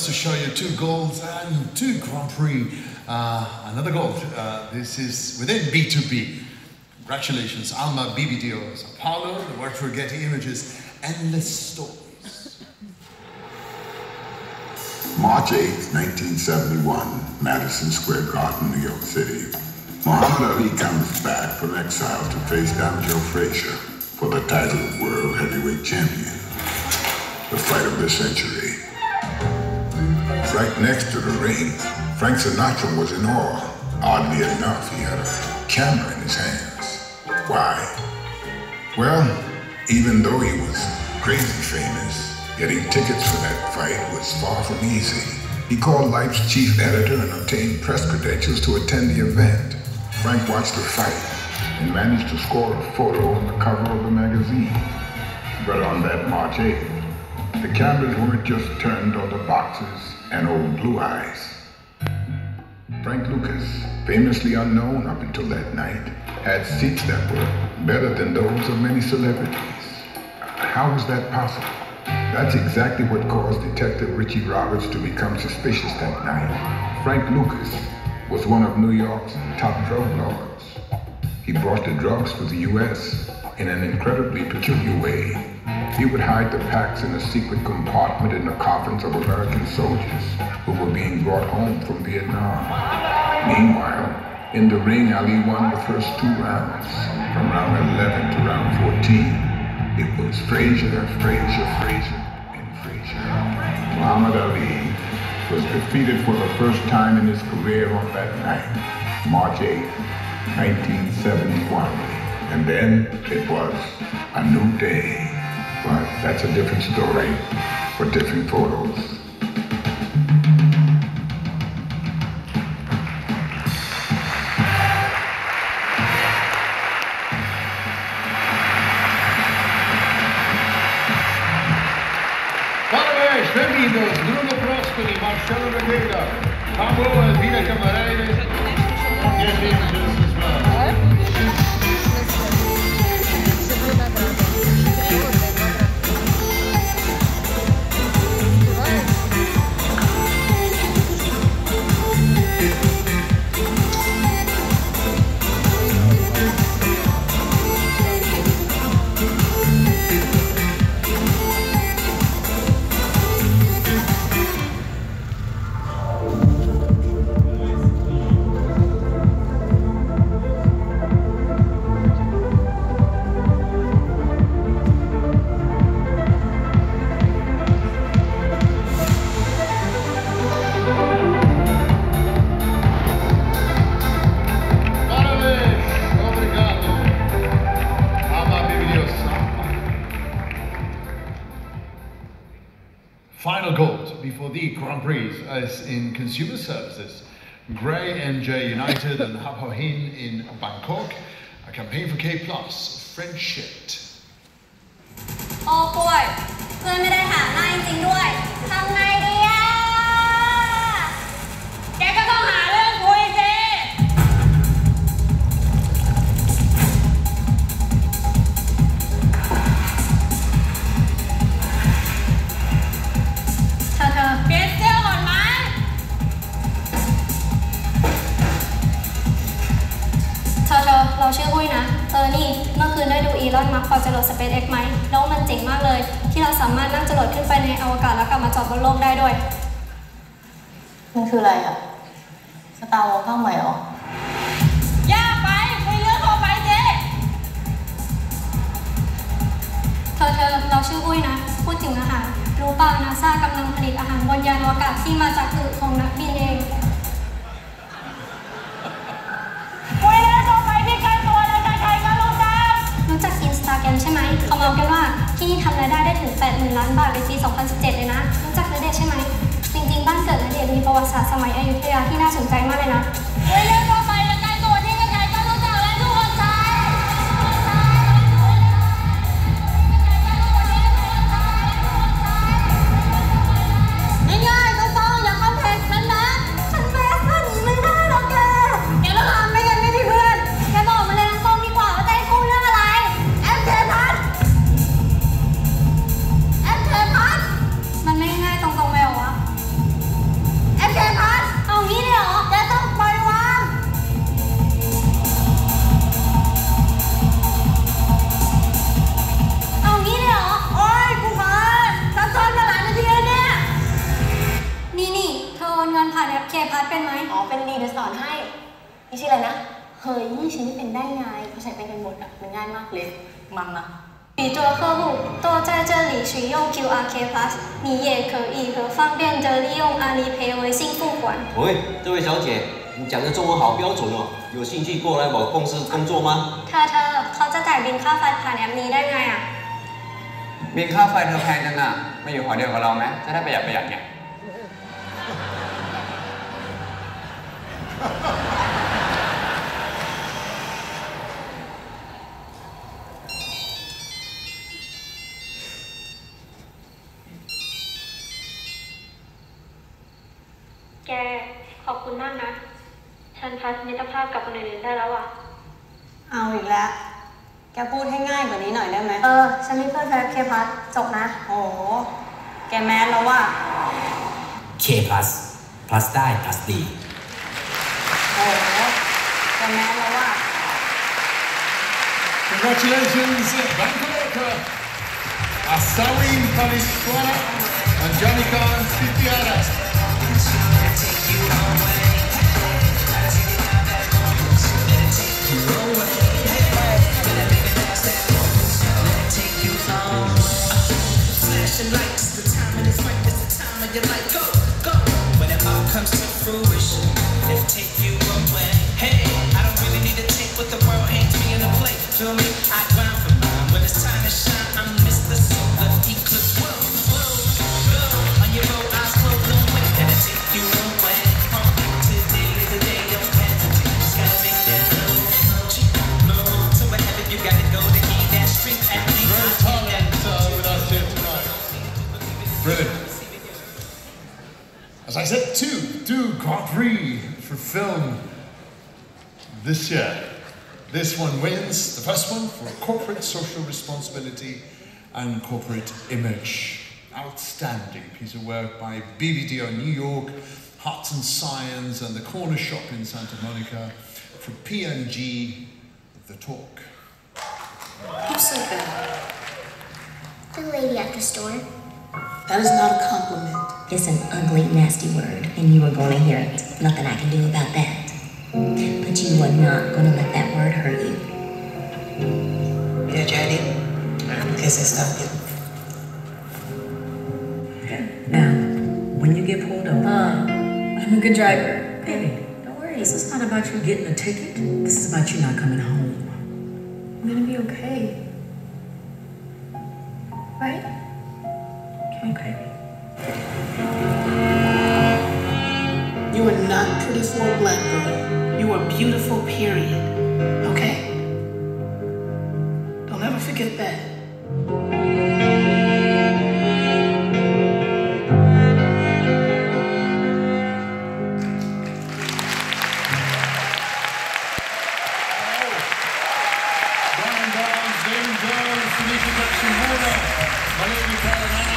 To show you 2 golds and 2 Grand Prix. Another gold. This is within B2B. Congratulations, Alma, BBDO, Sao Paulo, the work for Getty Images, Endless Stories. March 8, 1971, Madison Square Garden, New York City. Muhammad Ali comes back from exile to face down Joe Frazier for the title of World Heavyweight Champion. The fight of the century. Right next to the ring, Frank Sinatra was in awe. Oddly enough, he had a camera in his hands. Why? Well, even though he was crazy famous, getting tickets for that fight was far from easy. He called Life's chief editor and obtained press credentials to attend the event. Frank watched the fight and managed to score a photo on the cover of the magazine. But on that March 8th, the cameras weren't just turned on the boxes and old Blue Eyes. Frank Lucas, famously unknown up until that night, had seats that were better than those of many celebrities. How was that possible? That's exactly what caused Detective Richie Roberts to become suspicious that night. Frank Lucas was one of New York's top drug lords. He brought the drugs for the U.S. in an incredibly peculiar way. He would hide the packs in a secret compartment in the coffins of American soldiers who were being brought home from Vietnam. Meanwhile, in the ring, Ali won the first 2 rounds, from round 11 to round 14. It was Frazier, and Frazier. Muhammad Ali was defeated for the first time in his career on that night, March 8, 1971. And then it was a new day. But that's a different story for different photos. Bienvenidos, Bruno Prosperi, Marcelo Regueira, Pablo Elvira Camareira, and James as well. Final gold before the Grand Prix is in Consumer Services. Grey NJ United and Hap Ho Hin in Bangkok. A campaign for K+, friendship. โอ้ป่วยเพื่อนไม่ได้ถามหน้าจริงๆด้วยทำไงดีอ่ะแกก็ต้องหาเรื่องคุยสิเธอเปลี่ยนเสื้อก่อนไหมเธอเราชื่อหุ้ยนะนี่เมื่อคืนได้ดูอีลอนมัสก์พอจะโหลด SpaceX ไหมแล้วมันเจ๋งมากเลยที่เราสามารถนั่งจรวดขึ้นไปในอวกาศแล้วกลับมาจอดบนโลกได้ด้วยมันคืออะไรอ่ะสตาร์วอร์ภาคใหม่เหรอยากไปคุยเรื่องทั่วไปเจ๊เธอเราชื่อหุ้ยนะพูดถึงอาหารรู้ป่าวนาซากำลังผลิตอาหารบนยานอวกาศที่มาจากอึของนักบินเองคุยเรื่องทั่วไปที่ใกล้ตัวเลยใครๆก็รู้จักInstagram ใช่ไหมเขาเมากันว่าที่นี่ทำรายได้ถึง 80,000 ล้านบาทในปี 2017 เลยนะรู้จักณเดชน์ใช่ไหมจริงๆบ้านเกิดณเดชน์มีประวัติศาสตร์สมัยอยุธยาที่น่าสนใจมากเลยนะเรื่องทั่วไปและใกล้ตัวที่ใครๆก็รู้จักและทุกคนใช้ง่ายๆเบาๆอย่าคอมเพล็กซ์นั้นนะฉันเบสท่านี้ไม่ได้หรอกแกต้องทำไม่งั้นไม่มีเพื่อนแกบอกมาเลยตรงๆดีกว่าว่าจะให้กู้เรื่องอะไรมันไม่ง่ายตรงๆเลยเหรอวะMK Pass เอางี้เลยเหรอแกต้องปล่อยวางเอางี้เลยเหรอโอ๊ยกูขอซับซ้อนมาหลายนาทีแล้วเนี่ยนี่เธอโอนเงินผ่านMK Passเป็นไหมอ๋อเป็นดีเดี๋ยวสอนให้นี่ชื่ออะไรนะเฮ้ยฉันไม่เป็นได้ไงเขาใช้เป็นกันหมดอ่ะมันง่ายมากเลยมันนะ许多客户都在这里取用 QRK Plus， 你也可以和方便的利用阿里赔微信付款。喂，这位小姐，你讲的中文好标准哦，有兴趣过来我公司工作吗？เธอเขาจะจ่ายบินค่าไฟผ่านแอปนี้ได้ไงอ่ะบินค่าไฟเธอแพงจังอ่ะมาอยู่หอเดียวกับเราไหมจะได้ประหยัดเนี่ยแกขอบคุณมากนะฉันพัฒมิตรภาพกับคนอื่นได้แล้วอ่ะ เอาอีกแล้ว แกพูดให้ง่ายกว่านี้หน่อยได้ไหมฉันมีเพื่อนแฟนเคพัทจบนะ โอ้แกแมสแล้วว่า K plus ได้ plus ดี โอ้แกแมสแล้วว่า Congratulations, Bangkok, Asawin Palishwana and Janika Sitiara. Flashing lights, the timing is right, it's the time of your life. Go, go. When it all comes to fruition, it'll take you away. Hey, I don't really need to take what the world hands me in a plate. Feel me? I grind for mine. When it's time to shine, I'm Mr. Solar Eclipse. Whoa, whoa, whoa. On your road, eyes closed, no way. It'll take you away. Today is the day of hesitate. Just gotta make that move to wherever you gotta go to gain that strength and leave. Great talent with us here tonight. Brilliant. As I said, two Grand Prix for film this year. This one wins, the first one for corporate social responsibility and corporate image. Outstanding piece of work by BVD New York, Hearts and Science and the Corner Shop in Santa Monica. For P&G, The Talk. Who said that? The lady at the store. That is not a compliment. It's an ugly, nasty word, and you are going to hear it. Nothing I can do about that. But you are not going to let that word hurt you. Yeah, Jody. I guess I stopped you. Okay. Now, when you get pulled over, I'm a good driver. Baby, don't worry. This is not about you getting a ticket. This is about you not coming home. I'm gonna be okay. Right? Okay. You are not pretty for a black girl. You are beautiful, period. Okay? Don't ever forget that. Brian Barnes, David Jones, Tanisha Jackson-Warner, Maloney Carolina,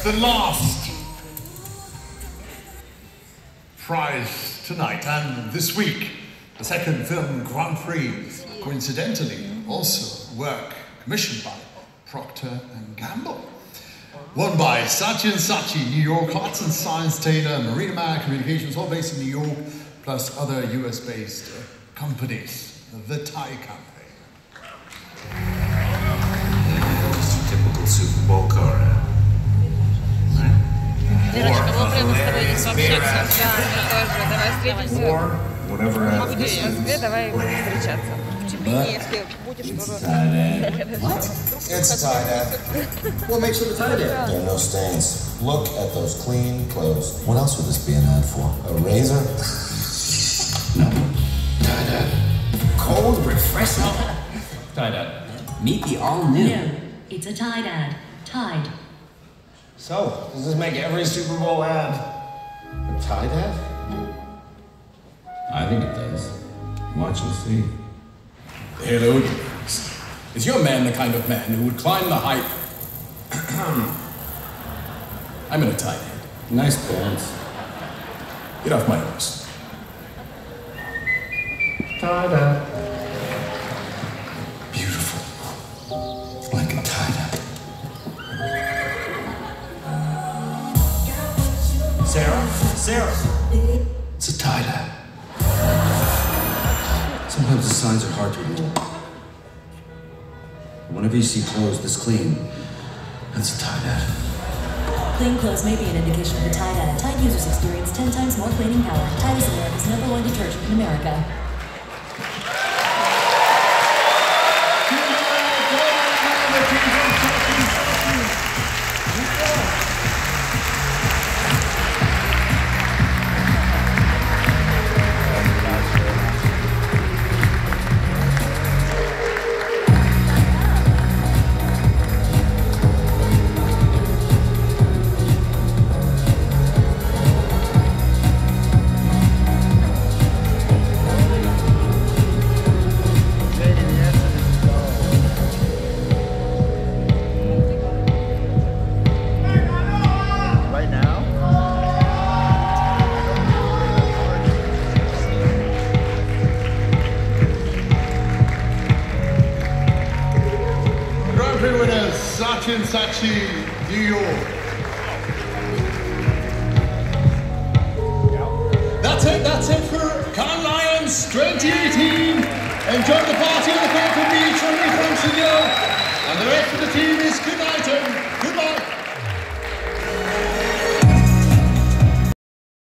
the last prize tonight and this week, the second film Grand Prix, coincidentally also work commissioned by Procter & Gamble. Won by Saatchi & Saatchi, New York, Hearts and Science, Taylor, Marina Communications, all based in New York, plus other US-based companies. The Thai campaign. Just a typical Super Bowl car. Леночка, мы прямо с тобой здесь вообще давай встретимся. В Москве, давай встречаться. В Чепине, если будешь, то... What? It's a tie dad. What makes it a tie dad? There are no stains. Look at those clean clothes. What else would this be an ad for? A razor? No. Tie dad. Cold, refreshing. Tie dad. Meet the all-new. No, it's a tie dad. Tide. So, does this make every Super Bowl ad a tie dad? I think it does. Watch and see. Hello. Is your man the kind of man who would climb the height I'm in a tight end. Nice pants. Get off my horse. Tie-dye. Beautiful. Like a tie-dye. Sarah? Sarah! It's a tie-dye. Sometimes the signs are hard to ignore. Whenever you see clothes this clean, that's a tie-dye. Clean clothes may be an indication of a Tide. Tide users experience 10 times more cleaning power. Tide is America's #1 detergent in America. Sachi, New York. That's it for Cannes Lions 2018. Enjoy the party on the Purple Beach on the Francigno. And the rest of the team is good night.